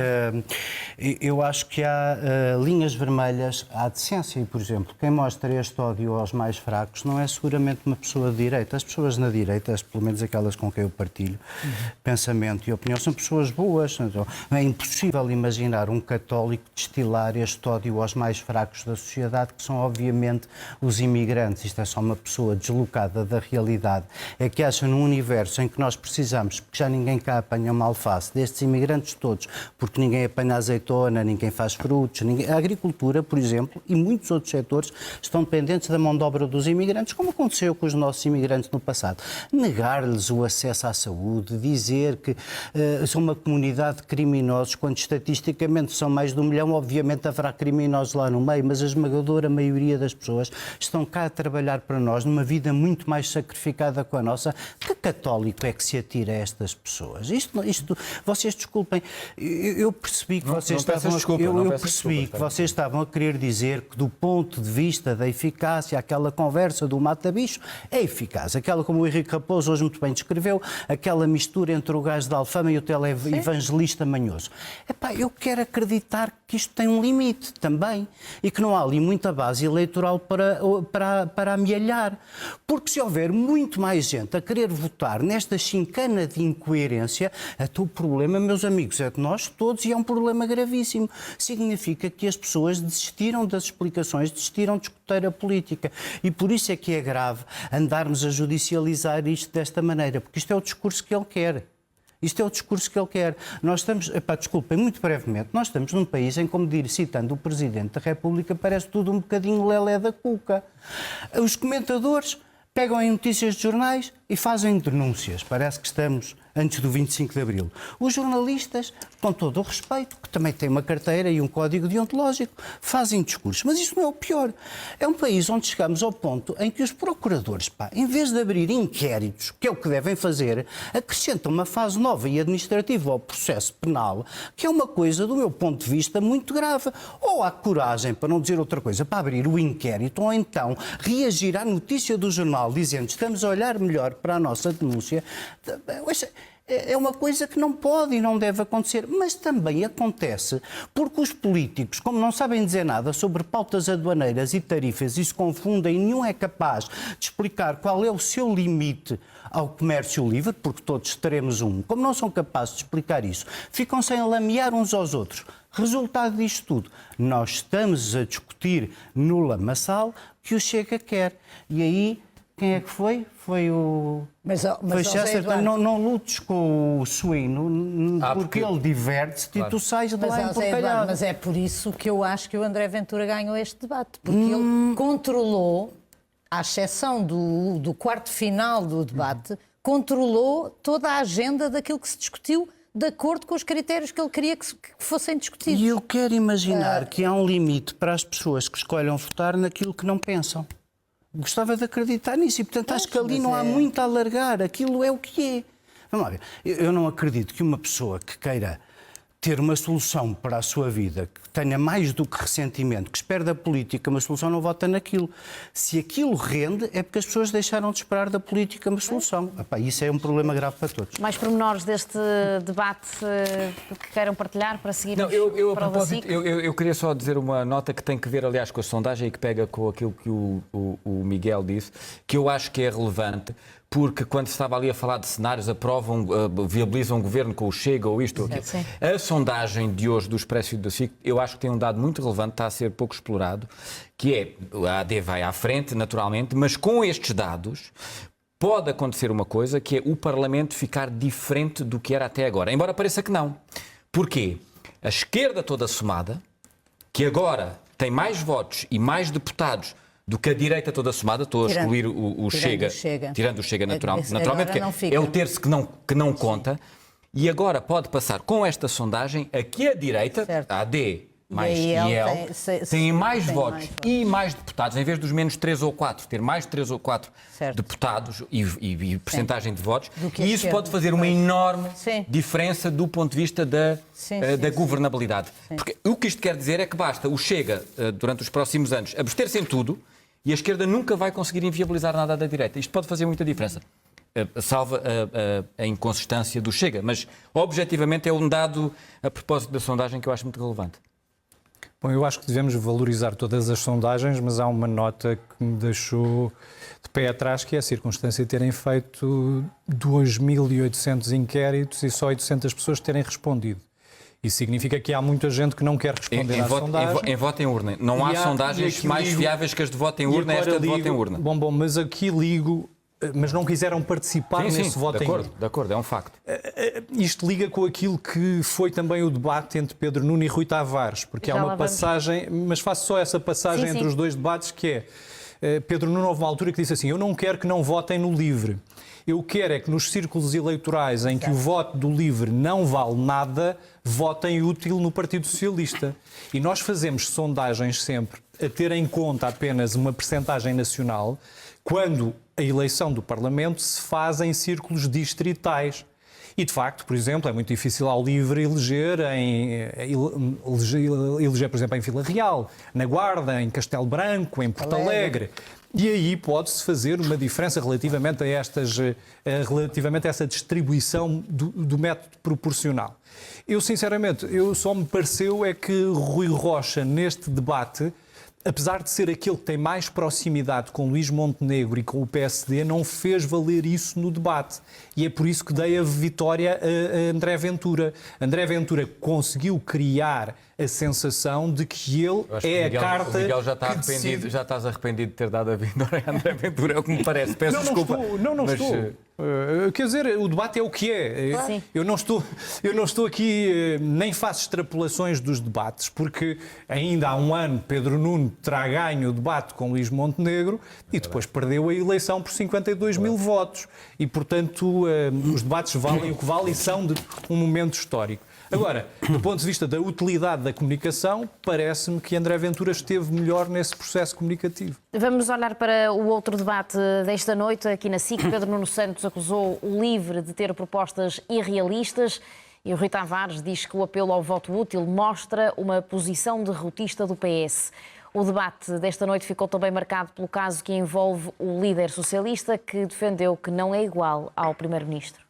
eu acho que há linhas vermelhas à decência e, por exemplo, quem mostra este ódio aos mais fracos não é seguramente uma pessoa de direita. As pessoas na direita, pelo menos aquelas com quem eu partilho pensamento e opinião, são pessoas boas. Então, é impossível imaginar um católico destilar este ódio aos mais fracos da sociedade, que são obviamente os imigrantes. Isto é só uma pessoa deslocada da realidade. É que acha num universo em que nós precisamos, porque já ninguém cá apanha uma alface, destes imigrantes todos, porque ninguém apanha azeitona, ninguém faz frutos, a agricultura, por exemplo, e muitos outros setores estão dependentes da mão de obra dos imigrantes, como aconteceu com os nossos imigrantes no passado. Negar-lhes o acesso à saúde, dizer que são uma comunidade de criminosos, quando estatisticamente são mais de 1 milhão, obviamente haverá criminosos lá no meio, mas a esmagadora maioria das pessoas estão cá a trabalhar para nós, numa vida muito mais sacrificada que a nossa. Que católico é que se atira a estas pessoas? Isto vocês desculpem, eu percebi que vocês vocês estavam a querer dizer que, do ponto de vista da eficácia, aquela conversa do mata-bicho é eficaz. Aquela como o Henrique Raposo hoje muito bem descreveu, aquela mistura entre o gajo da Alfama e o televangelista manhoso. Epá, eu quero acreditar que isto tem um limite também e que não há ali muita base eleitoral para amealhar. Porque se houver muito mais gente a querer votar nesta chincana de incoerência, até o problema, meus amigos, é de nós todos e é um problema gravíssimo. Significa que as pessoas desistiram das explicações, desistiram de discutir a política. E por isso é que é grave andarmos a judicializar isto desta maneira, porque isto é o discurso que ele quer. Isto é o discurso que ele quer. Nós estamos, desculpem, muito brevemente, nós estamos num país em, como dizer, citando o Presidente da República, parece tudo um bocadinho lelé da cuca. Os comentadores pegam em notícias de jornais e fazem denúncias. Parece que estamos antes do 25 de Abril. Os jornalistas, com todo o respeito, que também têm uma carteira e um código deontológico, fazem discursos. Mas isso não é o pior. É um país onde chegamos ao ponto em que os procuradores, em vez de abrir inquéritos, que é o que devem fazer, acrescentam uma fase nova e administrativa ao processo penal, que é uma coisa, do meu ponto de vista, muito grave. Ou há coragem, para não dizer outra coisa, para abrir o inquérito, ou então reagir à notícia do jornal dizendo estamos a olhar melhor para a nossa denúncia. É uma coisa que não pode e não deve acontecer, mas também acontece porque os políticos, como não sabem dizer nada sobre pautas aduaneiras e tarifas e se confundem e nenhum é capaz de explicar qual é o seu limite ao comércio livre, porque todos teremos um, como não são capazes de explicar isso, ficam sem lamear uns aos outros. Resultado disto tudo, nós estamos a discutir no lamaçal que o Chega quer. E aí, quem é que foi? Foi o... foi Chester. Não lutes com o suíno, porque ele diverte-se e tu sais de lá emporcalhado. Mas é por isso que eu acho que o André Ventura ganhou este debate, porque ele controlou, à exceção do quarto final do debate, controlou toda a agenda daquilo que se discutiu de acordo com os critérios que ele queria que fossem discutidos. E eu quero imaginar que há um limite para as pessoas que escolham votar naquilo que não pensam. Gostava de acreditar nisso e, portanto, acho que ali não há muito a alargar. Aquilo é o que é. Vamos lá ver. Eu não acredito que uma pessoa que queira ter uma solução para a sua vida, que tenha mais do que ressentimento, que espere da política uma solução, não vota naquilo. Se aquilo rende, é porque as pessoas deixaram de esperar da política uma solução. Isso é um problema grave para todos. Mais pormenores deste debate que queiram partilhar para seguir para o Basic? Eu queria só dizer uma nota que tem que ver, aliás, com a sondagem e que pega com aquilo que o Miguel disse, que eu acho que é relevante, porque quando se estava ali a falar de cenários, viabilizam um governo com o Chega ou isto ou aquilo. Sim. A sondagem de hoje do Expresso e do SIC, eu acho que tem um dado muito relevante, está a ser pouco explorado, que é, a AD vai à frente, naturalmente, mas com estes dados pode acontecer uma coisa, que é o Parlamento ficar diferente do que era até agora. Embora pareça que não. Porquê? A esquerda toda somada, que agora tem mais votos e mais deputados do que a direita toda somada, estou a excluir o Chega, tirando o Chega naturalmente, que é o terço que não conta, e agora pode passar com esta sondagem a que a direita, a AD mais IEL, tem mais votos e mais deputados, em vez dos menos 3 ou 4, ter mais 3 ou 4 deputados e percentagem de votos, e isso pode fazer uma enorme diferença do ponto de vista da governabilidade. Porque o que isto quer dizer é que basta o Chega, durante os próximos anos, abster-se em tudo, e a esquerda nunca vai conseguir inviabilizar nada da direita. Isto pode fazer muita diferença. Salva a inconsistência do Chega. Mas, objetivamente, é um dado, a propósito da sondagem, que eu acho muito relevante. Bom, eu acho que devemos valorizar todas as sondagens, mas há uma nota que me deixou de pé atrás, que é a circunstância de terem feito 2.800 inquéritos e só 800 pessoas terem respondido. Isso significa que há muita gente que não quer responder à sondagem. Em voto em urna. Não há sondagens mais fiáveis que as de voto em urna, esta de voto em urna. Bom, mas aqui ligo, mas não quiseram participar nesse voto em urna. De acordo, é um facto. Isto liga com aquilo que foi também o debate entre Pedro Nuno e Rui Tavares, porque há uma passagem, mas faço só essa passagem entre os dois debates, que é, Pedro Nuno houve uma altura que disse assim, eu não quero que não votem no LIVRE. Eu quero é que nos círculos eleitorais em que o voto do LIVRE não vale nada, votem útil no Partido Socialista. E nós fazemos sondagens sempre a ter em conta apenas uma percentagem nacional, quando a eleição do Parlamento se faz em círculos distritais. E, de facto, por exemplo, é muito difícil ao LIVRE eleger, por exemplo, em Vila Real, na Guarda, em Castelo Branco, em Porto Alegre. E aí pode-se fazer uma diferença relativamente a essa distribuição do método proporcional. Eu, sinceramente, só me pareceu é que Rui Rocha, neste debate, apesar de ser aquele que tem mais proximidade com Luís Montenegro e com o PSD, não fez valer isso no debate. E é por isso que dei a vitória a André Ventura. André Ventura conseguiu criar a sensação de que ele é a carta... O Miguel já está arrependido, já estás arrependido de ter dado a vitória a André Ventura, é o que me parece. Peço desculpa. Não estou. Quer dizer, o debate é o que é. Sim. Eu não estou aqui, nem faço extrapolações dos debates, porque ainda há um ano Pedro Nuno terá ganho o debate com Luís Montenegro e depois perdeu a eleição por 52 mil votos. E, portanto, os debates valem o que valem e são de um momento histórico. Agora, do ponto de vista da utilidade da comunicação, parece-me que André Ventura esteve melhor nesse processo comunicativo. Vamos olhar para o outro debate desta noite, aqui na SIC. Pedro Nuno Santos acusou o LIVRE de ter propostas irrealistas e o Rui Tavares diz que o apelo ao voto útil mostra uma posição derrotista do PS. O debate desta noite ficou também marcado pelo caso que envolve o líder socialista, que defendeu que não é igual ao primeiro-ministro.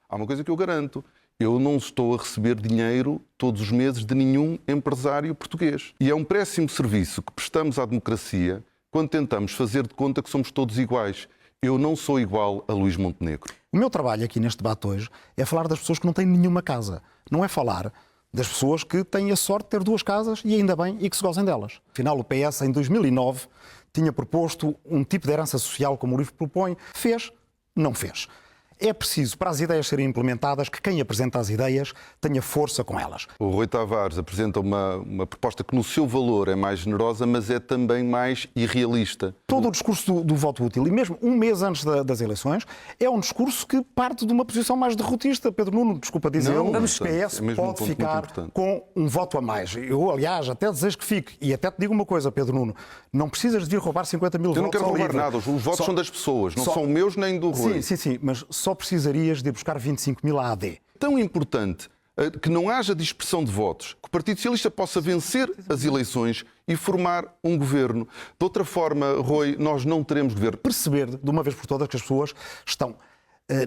Há uma coisa que eu garanto. Eu não estou a receber dinheiro todos os meses de nenhum empresário português. E é um péssimo serviço que prestamos à democracia quando tentamos fazer de conta que somos todos iguais. Eu não sou igual a Luís Montenegro. O meu trabalho aqui neste debate hoje é falar das pessoas que não têm nenhuma casa. Não é falar das pessoas que têm a sorte de ter 2 casas e ainda bem e que se gozem delas. Afinal, o PS, em 2009, tinha proposto um tipo de herança social como o LIVRE propõe. Fez? Não fez. É preciso, para as ideias serem implementadas, que quem apresenta as ideias tenha força com elas. O Rui Tavares apresenta uma proposta que no seu valor é mais generosa, mas é também mais irrealista. Todo o discurso do voto útil, e mesmo um mês antes das eleições, é um discurso que parte de uma posição mais derrotista. Pedro Nuno, desculpa dizer-lo, o PS pode ficar com um voto a mais. Eu, aliás, até desejo que fique. E até te digo uma coisa, Pedro Nuno, não precisas de vir roubar 50 mil votos. Eu não quero roubar nada, os votos são das pessoas, não são meus nem do Rui. Sim, mas só precisarias de buscar 25 mil AD. Tão importante que não haja dispersão de votos, que o Partido Socialista possa vencer as eleições e formar um governo. De outra forma, Rui, nós não teremos governo. Perceber de uma vez por todas que as pessoas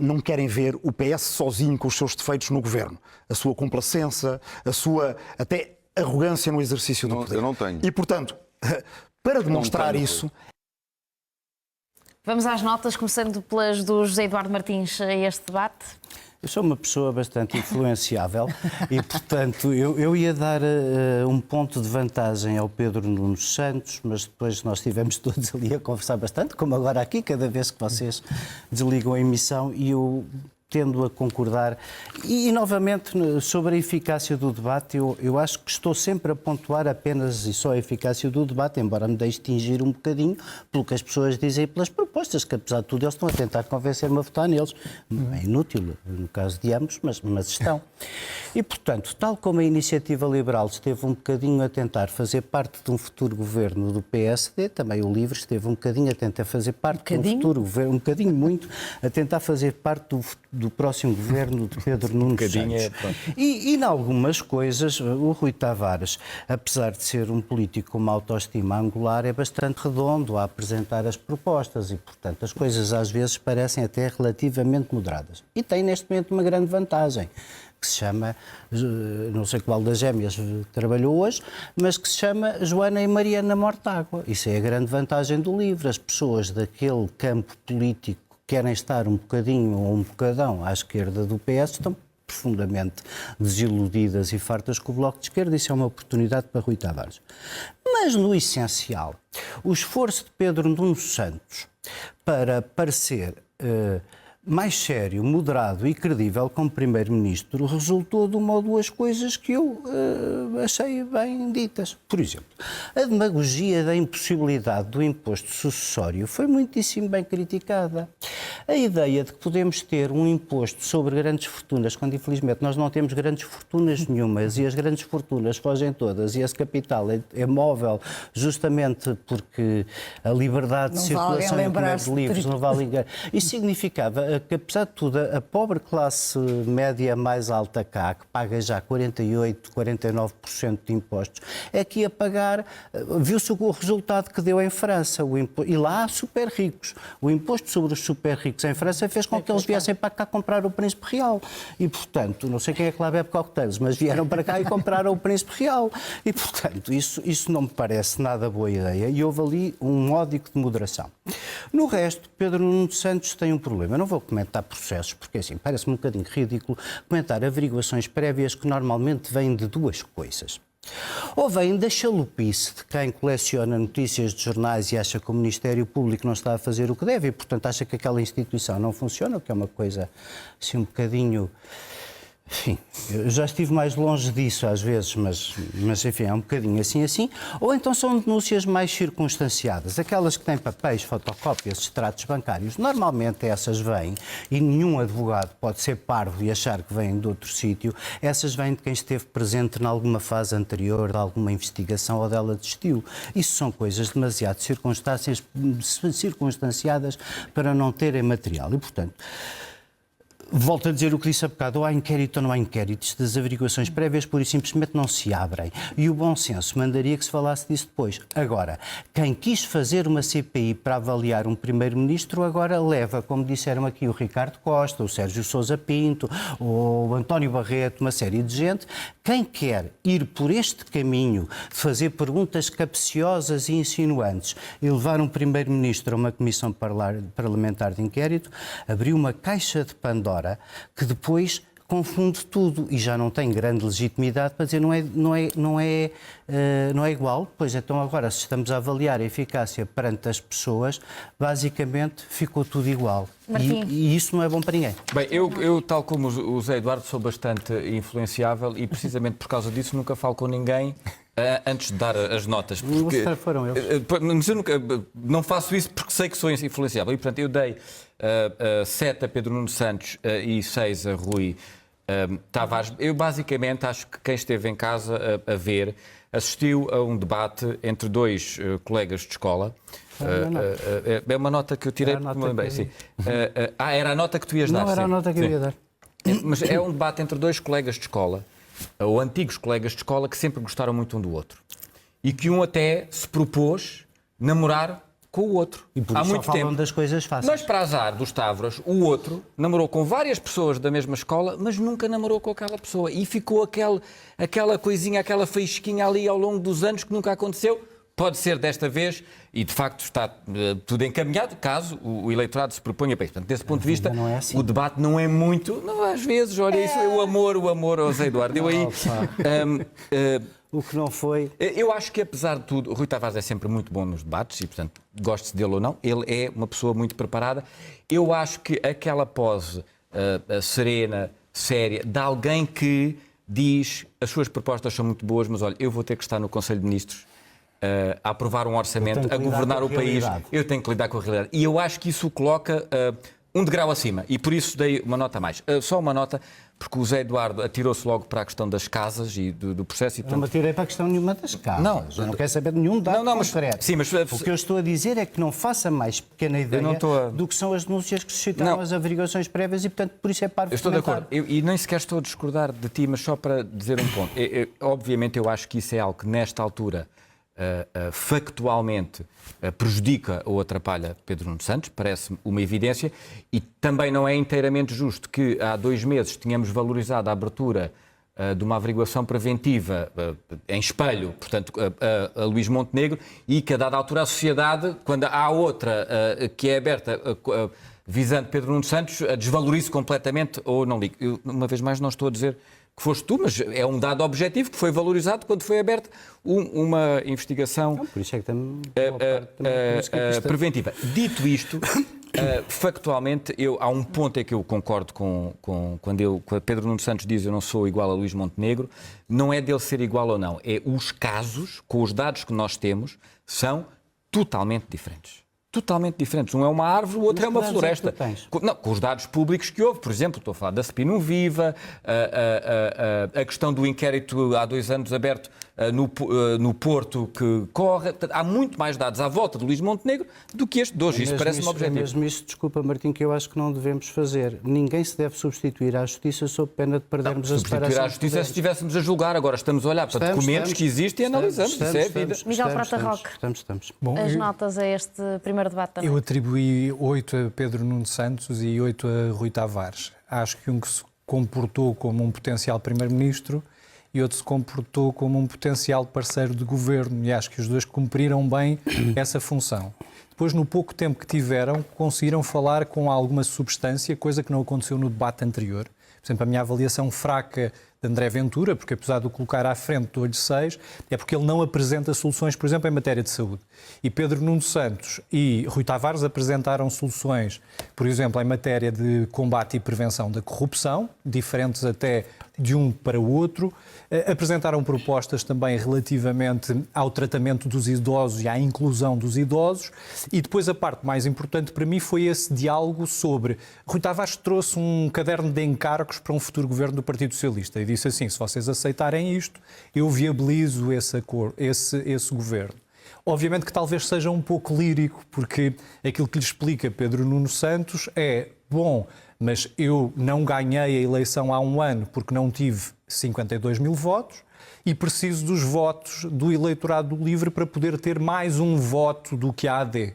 não querem ver o PS sozinho com os seus defeitos no governo. A sua complacência, a sua até arrogância no exercício do poder. Eu não tenho. E, portanto, para demonstrar isso... Vamos às notas, começando pelas do José Eduardo Martins a este debate. Eu sou uma pessoa bastante influenciável e, portanto, eu ia dar um ponto de vantagem ao Pedro Nuno Santos, mas depois nós estivemos todos ali a conversar bastante, como agora aqui, cada vez que vocês desligam a emissão, e eu tendo a concordar. E novamente, sobre a eficácia do debate, eu acho que estou sempre a pontuar apenas e só a eficácia do debate, embora me deixe tingir um bocadinho pelo que as pessoas dizem e pelas propostas, que apesar de tudo eles estão a tentar convencer-me a votar neles. É inútil, no caso de ambos, mas estão. E, portanto, tal como a Iniciativa Liberal esteve um bocadinho a tentar fazer parte de um futuro governo do PSD, também o LIVRE esteve um bocadinho a tentar fazer parte de um futuro governo, um bocadinho muito, a tentar fazer parte do próximo governo de Pedro Nuno Santos. E em algumas coisas, o Rui Tavares, apesar de ser um político com uma autoestima angular, é bastante redondo a apresentar as propostas e, portanto, as coisas às vezes parecem até relativamente moderadas. E tem neste momento uma grande vantagem, que se chama, não sei qual das gêmeas trabalhou hoje, mas que se chama Joana e Mariana Mortágua. Isso é a grande vantagem do LIVRE. As pessoas daquele campo político querem estar um bocadinho ou um bocadão à esquerda do PS, estão profundamente desiludidas e fartas com o Bloco de Esquerda. Isso é uma oportunidade para Rui Tavares. Mas, no essencial, o esforço de Pedro Nuno Santos para parecer mais sério, moderado e credível como Primeiro-Ministro resultou de uma ou duas coisas que eu achei bem ditas. Por exemplo, a demagogia da impossibilidade do imposto sucessório foi muitíssimo bem criticada. A ideia de que podemos ter um imposto sobre grandes fortunas, quando infelizmente nós não temos grandes fortunas nenhumas e as grandes fortunas fogem todas e esse capital é móvel justamente porque a liberdade de circulação e o comércio livres não vale ninguém. Isso significava conta que, apesar de tudo, a pobre classe média mais alta cá, que paga já 48%, 49% de impostos, é que ia pagar, viu-se o resultado que deu em França, e lá há super ricos. O imposto sobre os super ricos em França fez com que eles viessem para cá comprar o Príncipe Real. E, portanto, não sei quem é que lá bebe cocktails, mas vieram para cá e compraram o Príncipe Real. E, portanto, isso não me parece nada boa ideia e houve ali um módico de moderação. No resto, Pedro Nuno Santos tem um problema. Eu não vou comentar processos, porque assim, parece-me um bocadinho ridículo comentar averiguações prévias que normalmente vêm de duas coisas. Ou vêm da chalupice de quem coleciona notícias de jornais e acha que o Ministério Público não está a fazer o que deve e, portanto, acha que aquela instituição não funciona, o que é uma coisa assim um bocadinho... Enfim, eu já estive mais longe disso às vezes, mas enfim, é um bocadinho assim. Ou então são denúncias mais circunstanciadas, aquelas que têm papéis, fotocópias, extratos bancários. Normalmente essas vêm, e nenhum advogado pode ser parvo e achar que vêm de outro sítio, essas vêm de quem esteve presente em alguma fase anterior de alguma investigação ou dela desistiu. Isso são coisas demasiado circunstanciadas para não terem material e, portanto... Volto a dizer o que disse há bocado, ou há inquérito ou não há inquéritos, das averiguações prévias pura e simplesmente não se abrem. E o bom senso mandaria que se falasse disso depois. Agora, quem quis fazer uma CPI para avaliar um primeiro-ministro agora leva, como disseram aqui o Ricardo Costa, o Sérgio Sousa Pinto, o António Barreto, uma série de gente. Quem quer ir por este caminho de fazer perguntas capciosas e insinuantes e levar um primeiro-ministro a uma comissão parlamentar de inquérito, abriu uma caixa de Pandora que depois confunde tudo e já não tem grande legitimidade para dizer não é igual. Pois então agora, se estamos a avaliar a eficácia perante as pessoas, basicamente ficou tudo igual. E isso não é bom para ninguém. Bem, eu tal como o Zé Eduardo, sou bastante influenciável e precisamente por causa disso nunca falo com ninguém antes de dar as notas. Porque, foram eles. Mas eu não faço isso porque sei que sou influenciável. E, portanto, eu dei 7 a Pedro Nuno Santos e 6 a Rui Tavares. Eu, basicamente, acho que quem esteve em casa a ver assistiu a um debate entre dois colegas de escola. É uma nota que eu tirei porque me lembrei. Sim. Era a nota que tu ias dar. Não, era a nota que eu ia dar. Mas é um debate entre dois colegas de escola, ou antigos colegas de escola, que sempre gostaram muito um do outro. E que um até se propôs namorar com o outro. E por há isso muito só falam tempo. das coisas fáceis. Mas para azar dos Tavros, o outro namorou com várias pessoas da mesma escola, mas nunca namorou com aquela pessoa. E ficou aquela coisinha, aquela faísquinha ali ao longo dos anos que nunca aconteceu. Pode ser desta vez, e de facto está tudo encaminhado, caso o eleitorado se proponha para isso. Portanto, desse ponto de vista, o debate não é muito. Não, às vezes, olha, isso é o amor ao Zé Eduardo. Eu aí. O que não foi. Eu acho que, apesar de tudo, o Rui Tavares é sempre muito bom nos debates e, portanto, goste-se dele ou não, ele é uma pessoa muito preparada. Eu acho que aquela pose serena, séria, de alguém que diz as suas propostas são muito boas, mas olha, eu vou ter que estar no Conselho de Ministros a aprovar um orçamento, a governar o país. Eu tenho que lidar com a realidade. E eu acho que isso o coloca um degrau acima. E por isso dei uma nota a mais. Só uma nota, porque o Zé Eduardo atirou-se logo para a questão das casas e do processo. E, portanto... Eu não me atirei para a questão nenhuma das casas. Eu não quero saber de nenhum dado concreto. Sim, mas... O que eu estou a dizer é que não faça mais pequena ideia do que são as denúncias que suscitaram as averiguações prévias e, portanto, por isso é parvo. Eu estou de acordo. E nem sequer estou a discordar de ti, mas só para dizer um ponto. Obviamente, eu acho que isso é algo que, nesta altura, factualmente prejudica ou atrapalha Pedro Nuno Santos, parece-me uma evidência, e também não é inteiramente justo que há 2 meses tínhamos valorizado a abertura de uma averiguação preventiva em espelho, portanto, a Luís Montenegro, e que a dada altura a sociedade, quando há outra que é aberta visando Pedro Nuno Santos, desvalorize completamente ou não ligue. Eu, uma vez mais, não estou a dizer que foste tu, mas é um dado objetivo que foi valorizado quando foi aberta uma investigação por isso é que preventiva. Dito isto, factualmente, há um ponto em que eu concordo quando Pedro Nuno Santos diz eu não sou igual a Luís Montenegro, não é dele ser igual ou não, é os casos, com os dados que nós temos, são totalmente diferentes. Totalmente diferentes. Um é uma árvore, o outro é uma floresta. Com os dados públicos que houve, por exemplo, estou a falar da Spinum Viva, a questão do inquérito há 2 anos aberto no Porto que corre. Há muito mais dados à volta de Luís Montenegro do que este de hoje. Isso parece um objetivo. É mesmo isso, desculpa Martim, que eu acho que não devemos fazer. Ninguém se deve substituir à Justiça sob pena de perdermos a separação. Substituir à Justiça se estivéssemos a julgar. Agora estamos a olhar para documentos que existem e analisamos. Isso é a vida. Miguel Prata Roque, Bom, as notas a este primeiro debate também. Eu atribuí 8 a Pedro Nuno Santos e 8 a Rui Tavares. Acho que um que se comportou como um potencial primeiro-ministro e outro se comportou como um potencial parceiro de governo, e acho que os dois cumpriram bem essa função. Depois, no pouco tempo que tiveram, conseguiram falar com alguma substância, coisa que não aconteceu no debate anterior. Por exemplo, a minha avaliação fraca de André Ventura, porque apesar de o colocar à frente do olho 6, é porque ele não apresenta soluções, por exemplo, em matéria de saúde. E Pedro Nuno Santos e Rui Tavares apresentaram soluções, por exemplo, em matéria de combate e prevenção da corrupção, diferentes até de um para o outro. Apresentaram propostas também relativamente ao tratamento dos idosos e à inclusão dos idosos. E depois a parte mais importante para mim foi esse diálogo sobre... Rui Tavares trouxe um caderno de encargos para um futuro governo do Partido Socialista e disse assim, se vocês aceitarem isto, eu viabilizo esse governo. Obviamente que talvez seja um pouco lírico, porque aquilo que lhe explica Pedro Nuno Santos é, bom, mas eu não ganhei a eleição há um ano porque não tive 52 mil votos e preciso dos votos do eleitorado do LIVRE para poder ter mais um voto do que a AD.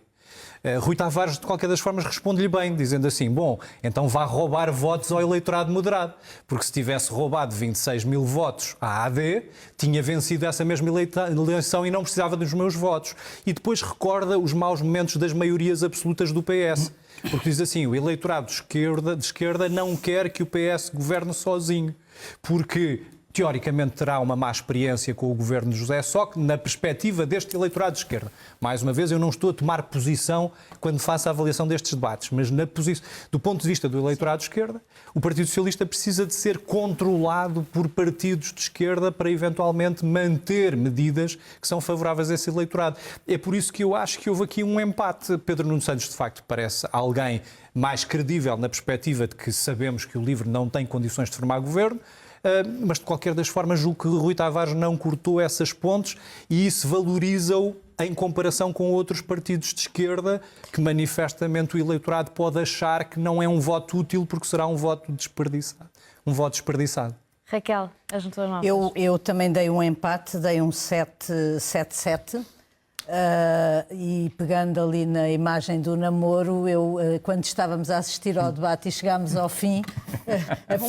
Rui Tavares, de qualquer das formas, responde-lhe bem, dizendo assim, bom, então vá roubar votos ao eleitorado moderado, porque se tivesse roubado 26 mil votos à AD, tinha vencido essa mesma eleição e não precisava dos meus votos. E depois recorda os maus momentos das maiorias absolutas do PS, porque diz assim, o eleitorado de esquerda não quer que o PS governe sozinho, porque... teoricamente terá uma má experiência com o governo de José Sócrates, na perspectiva deste eleitorado de esquerda. Mais uma vez, eu não estou a tomar posição quando faço a avaliação destes debates, mas do ponto de vista do eleitorado de esquerda, o Partido Socialista precisa de ser controlado por partidos de esquerda para eventualmente manter medidas que são favoráveis a esse eleitorado. É por isso que eu acho que houve aqui um empate. Pedro Nuno Santos, de facto, parece alguém mais credível na perspectiva de que sabemos que o LIVRE não tem condições de formar governo, mas de qualquer das formas julgo que Rui Tavares não cortou essas pontes e isso valoriza-o em comparação com outros partidos de esquerda que manifestamente o eleitorado pode achar que não é um voto útil porque será um voto desperdiçado. Raquel, as tuas notas. Eu também dei um empate, dei um 7-7. E pegando ali na imagem do namoro, quando estávamos a assistir ao debate e chegámos ao fim, a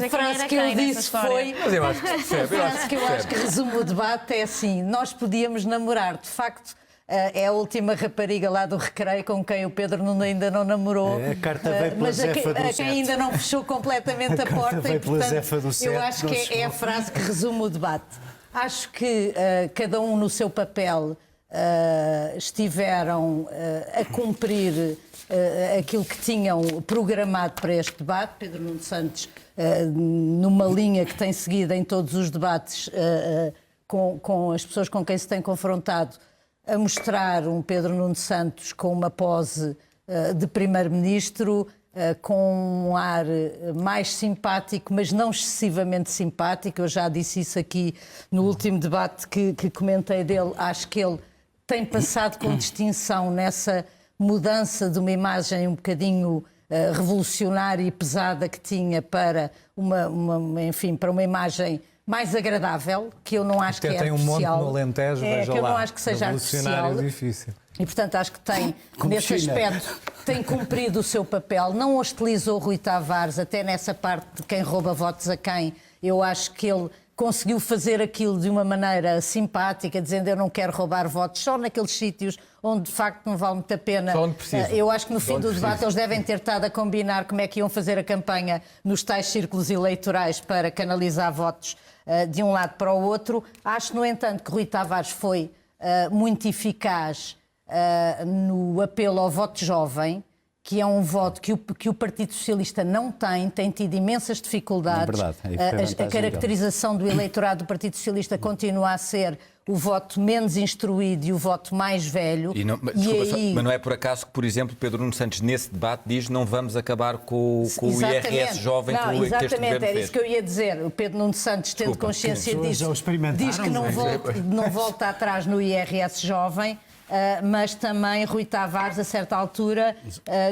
frase que eu disse foi... Mas eu acho que percebe. A frase que eu acho que resume o debate é assim, nós podíamos namorar, de facto... É a última rapariga lá do Recreio com quem o Pedro Nuno ainda não namorou. A carta veio pela mas Zefa do a quem ainda não fechou completamente a porta. E, portanto, eu acho que é a frase que resume o debate. Acho que cada um no seu papel estiveram a cumprir aquilo que tinham programado para este debate. Pedro Nuno Santos, numa linha que tem seguido em todos os debates com as pessoas com quem se tem confrontado, a mostrar um Pedro Nuno Santos com uma pose de primeiro-ministro, com um ar mais simpático, mas não excessivamente simpático. Eu já disse isso aqui no último debate que comentei dele. Acho que ele tem passado com distinção nessa mudança de uma imagem um bocadinho revolucionária e pesada que tinha para para uma imagem mais agradável, que eu não acho que é artificial. Tem um monte no Alentejo, que eu não acho que seja artificial. Difícil. E, portanto, acho que tem, nesse aspecto, tem cumprido o seu papel. Não hostilizou Rui Tavares, até nessa parte de quem rouba votos a quem. Eu acho que ele conseguiu fazer aquilo de uma maneira simpática, dizendo eu não quero roubar votos, só naqueles sítios onde de facto não vale muito a pena. Só onde precisa. Eu acho que no fim do debate eles devem ter estado a combinar como é que iam fazer a campanha nos tais círculos eleitorais para canalizar votos de um lado para o outro. Acho, no entanto, que Rui Tavares foi muito eficaz no apelo ao voto jovem, que é um voto que o Partido Socialista não tem tido imensas dificuldades. É verdade, a caracterização do eleitorado do Partido Socialista continua a ser o voto menos instruído e o voto mais velho. Mas não é por acaso que, por exemplo, Pedro Nuno Santos, nesse debate, diz não vamos acabar com o IRS jovem que este governo fez. Exatamente, era isso que eu ia dizer. O Pedro Nuno Santos, tendo consciência disso, diz que não volta atrás no IRS jovem. Mas também Rui Tavares, a certa altura,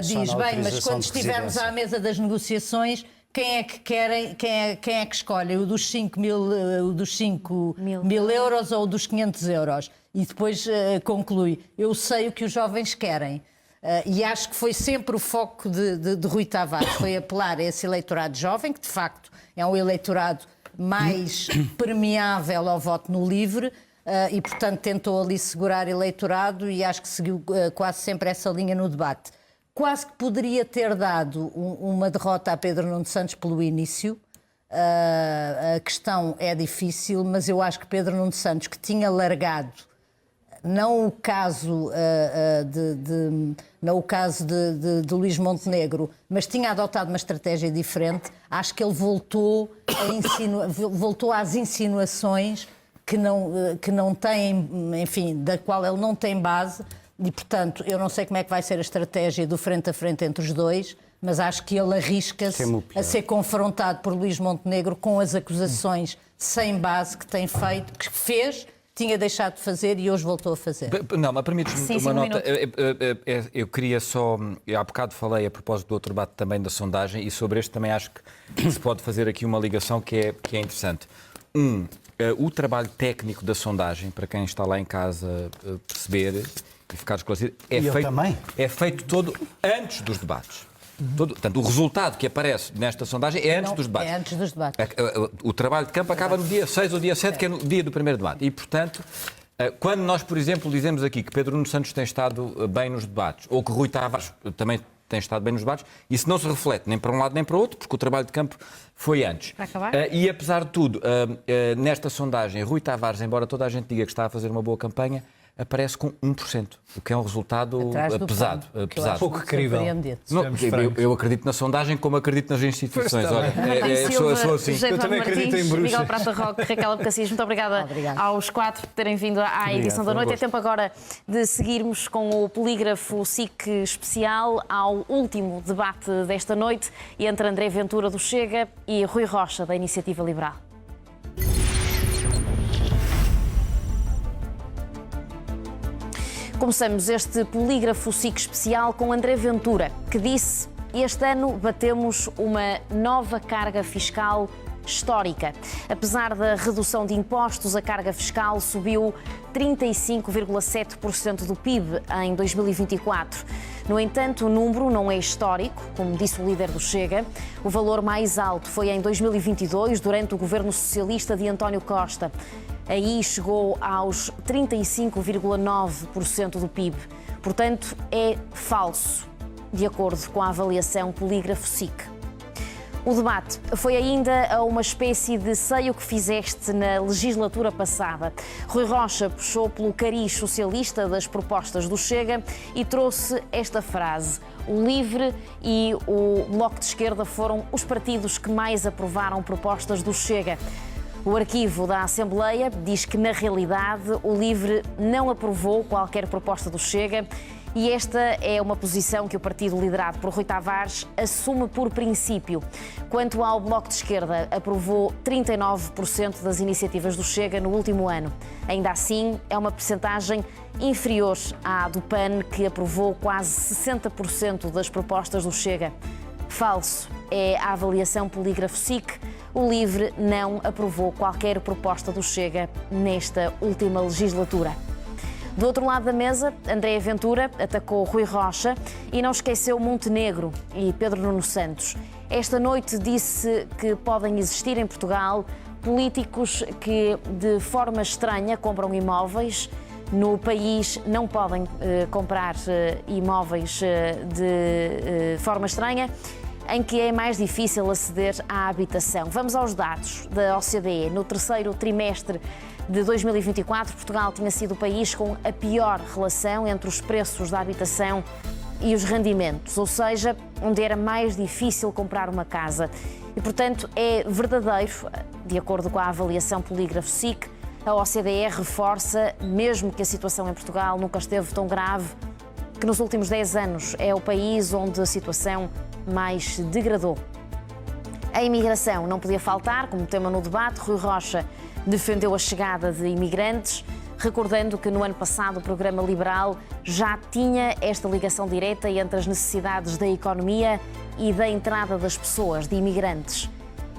diz, bem, mas quando estivermos à mesa das negociações, quem é que escolhe? O dos 5 mil euros ou o dos 500 euros? E depois conclui, eu sei o que os jovens querem. E acho que foi sempre o foco de Rui Tavares, foi apelar a esse eleitorado jovem, que de facto é um eleitorado mais permeável ao voto no livre, e, portanto, tentou ali segurar eleitorado e acho que seguiu quase sempre essa linha no debate. Quase que poderia ter dado uma derrota a Pedro Nuno Santos pelo início. A questão é difícil, mas eu acho que Pedro Nuno Santos, que tinha largado, não o caso de Luís Montenegro, mas tinha adotado uma estratégia diferente, acho que ele voltou às insinuações que não tem, enfim, da qual ele não tem base e, portanto, eu não sei como é que vai ser a estratégia do frente a frente entre os dois, mas acho que ele arrisca-se a ser confrontado por Luís Montenegro com as acusações sem base que tem feito, que fez, tinha deixado de fazer e hoje voltou a fazer. Não, mas permite-me uma nota. Eu queria só... Há bocado falei a propósito do outro debate também da sondagem e sobre este também acho que se pode fazer aqui uma ligação que é interessante. O trabalho técnico da sondagem, para quem está lá em casa perceber e ficar esclarecido, é feito todo antes dos debates. Portanto, o resultado que aparece nesta sondagem é antes dos debates. É antes dos debates. O trabalho de campo acaba no dia 6 ou dia 7, que é no dia do primeiro debate. E, portanto, quando nós, por exemplo, dizemos aqui que Pedro Nuno Santos tem estado bem nos debates, ou que Rui Tavares também tem estado bem nos debates, isso não se reflete nem para um lado nem para o outro, porque o trabalho de campo foi antes. Para acabar? E, apesar de tudo, nesta sondagem, Rui Tavares, embora toda a gente diga que está a fazer uma boa campanha, aparece com 1%, o que é um resultado pesado. Pouco crível. Eu acredito na sondagem como acredito nas instituições. Olha, sou assim. Eu também acredito em bruxas. Miguel Prata Roque, Raquel Abcacis, muito obrigada aos quatro por terem vindo à edição da noite. É tempo agora de seguirmos com o Polígrafo SIC especial ao último debate desta noite entre André Ventura do Chega e Rui Rocha da Iniciativa Liberal. Começamos este Polígrafo SIC especial com André Ventura, que disse: este ano batemos uma nova carga fiscal histórica. Apesar da redução de impostos, a carga fiscal subiu 35,7% do PIB em 2024. No entanto, o número não é histórico, como disse o líder do Chega. O valor mais alto foi em 2022, durante o governo socialista de António Costa. Aí chegou aos 35,9% do PIB. Portanto, é falso, de acordo com a avaliação Polígrafo SIC. O debate foi ainda uma espécie de sei o que fizeste na legislatura passada. Rui Rocha puxou pelo cariz socialista das propostas do Chega e trouxe esta frase: o LIVRE e o Bloco de Esquerda foram os partidos que mais aprovaram propostas do Chega. O arquivo da Assembleia diz que, na realidade, o LIVRE não aprovou qualquer proposta do Chega e esta é uma posição que o partido liderado por Rui Tavares assume por princípio. Quanto ao Bloco de Esquerda, aprovou 39% das iniciativas do Chega no último ano. Ainda assim, é uma percentagem inferior à do PAN, que aprovou quase 60% das propostas do Chega. Falso é a avaliação Polígrafo SIC. O LIVRE não aprovou qualquer proposta do Chega nesta última legislatura. Do outro lado da mesa, André Ventura atacou Rui Rocha e não esqueceu Montenegro e Pedro Nuno Santos. Esta noite disse que podem existir em Portugal políticos que, de forma estranha, compram imóveis. No país não podem comprar imóveis de forma estranha, em que é mais difícil aceder à habitação. Vamos aos dados da OCDE. No terceiro trimestre de 2024, Portugal tinha sido o país com a pior relação entre os preços da habitação e os rendimentos, ou seja, onde era mais difícil comprar uma casa. E, portanto, é verdadeiro, de acordo com a avaliação Polígrafo SIC, A OCDE reforça, mesmo que a situação em Portugal nunca esteve tão grave, que nos últimos 10 anos é o país onde a situação mais se degradou. A imigração não podia faltar como tema no debate. Rui Rocha defendeu a chegada de imigrantes, recordando que no ano passado o programa liberal já tinha esta ligação direta entre as necessidades da economia e da entrada das pessoas, de imigrantes.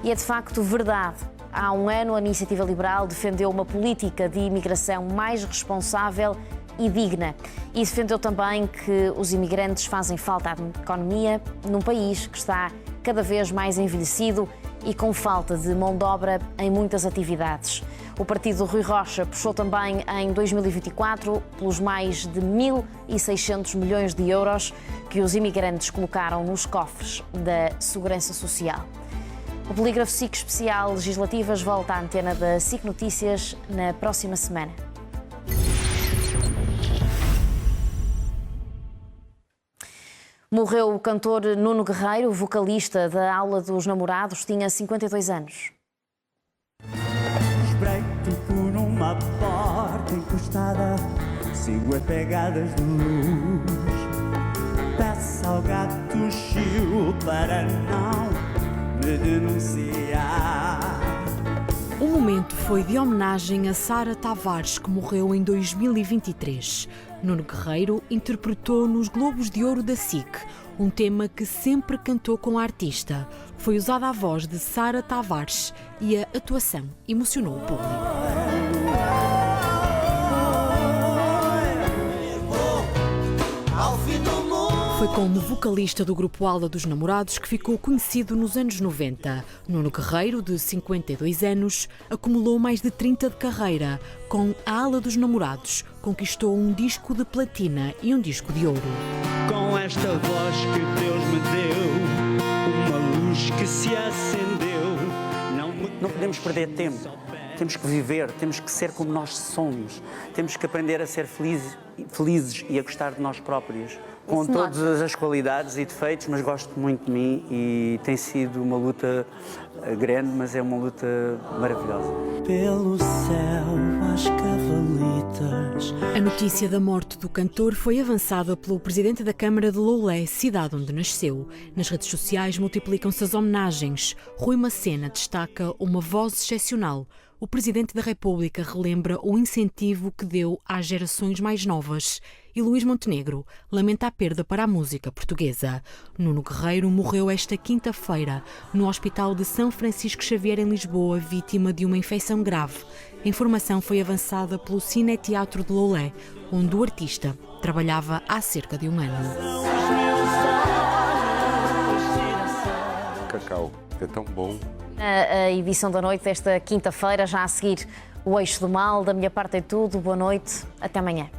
E é de facto verdade. Há um ano a Iniciativa Liberal defendeu uma política de imigração mais responsável e digna. E defendeu também que os imigrantes fazem falta à economia num país que está cada vez mais envelhecido e com falta de mão de obra em muitas atividades. O partido Rui Rocha puxou também em 2024 pelos mais de 1.600 milhões de euros que os imigrantes colocaram nos cofres da Segurança Social. O Polígrafo SIC Especial Legislativas volta à antena da SIC Notícias na próxima semana. Morreu o cantor Nuno Guerreiro, vocalista da Aula dos Namorados, tinha 52 anos. Espreito por uma porta encostada, sigo as pegadas de luz. Peço ao gato Chiu para não me denunciar. O momento foi de homenagem a Sara Tavares, que morreu em 2023. Nuno Guerreiro interpretou nos Globos de Ouro da SIC, um tema que sempre cantou com a artista. Foi usada a voz de Sara Tavares e a atuação emocionou o público. Foi como vocalista do grupo Aula dos Namorados que ficou conhecido nos anos 90. Nuno Guerreiro, de 52 anos, acumulou mais de 30 de carreira. Com a Aula dos Namorados, conquistou um disco de platina e um disco de ouro. Com esta voz que Deus me deu, uma luz que se acendeu. Não podemos perder tempo. Temos que viver, temos que ser como nós somos. Temos que aprender a ser felizes e a gostar de nós próprios. Com todas as qualidades e defeitos, mas gosto muito de mim e tem sido uma luta grande, mas é uma luta maravilhosa. Pelo céu, as cavalitas. A notícia da morte do cantor foi avançada pelo presidente da Câmara de Loulé, cidade onde nasceu. Nas redes sociais multiplicam-se as homenagens. Rui Macena destaca uma voz excepcional. O Presidente da República relembra o incentivo que deu às gerações mais novas. E Luís Montenegro lamenta a perda para a música portuguesa. Nuno Guerreiro morreu esta quinta-feira no Hospital de São Francisco Xavier, em Lisboa, vítima de uma infecção grave. A informação foi avançada pelo Cineteatro de Loulé, onde o artista trabalhava há cerca de um ano. Cacau, é tão bom. A edição da noite desta quinta-feira, já a seguir o Eixo do Mal. Da minha parte é tudo. Boa noite. Até amanhã.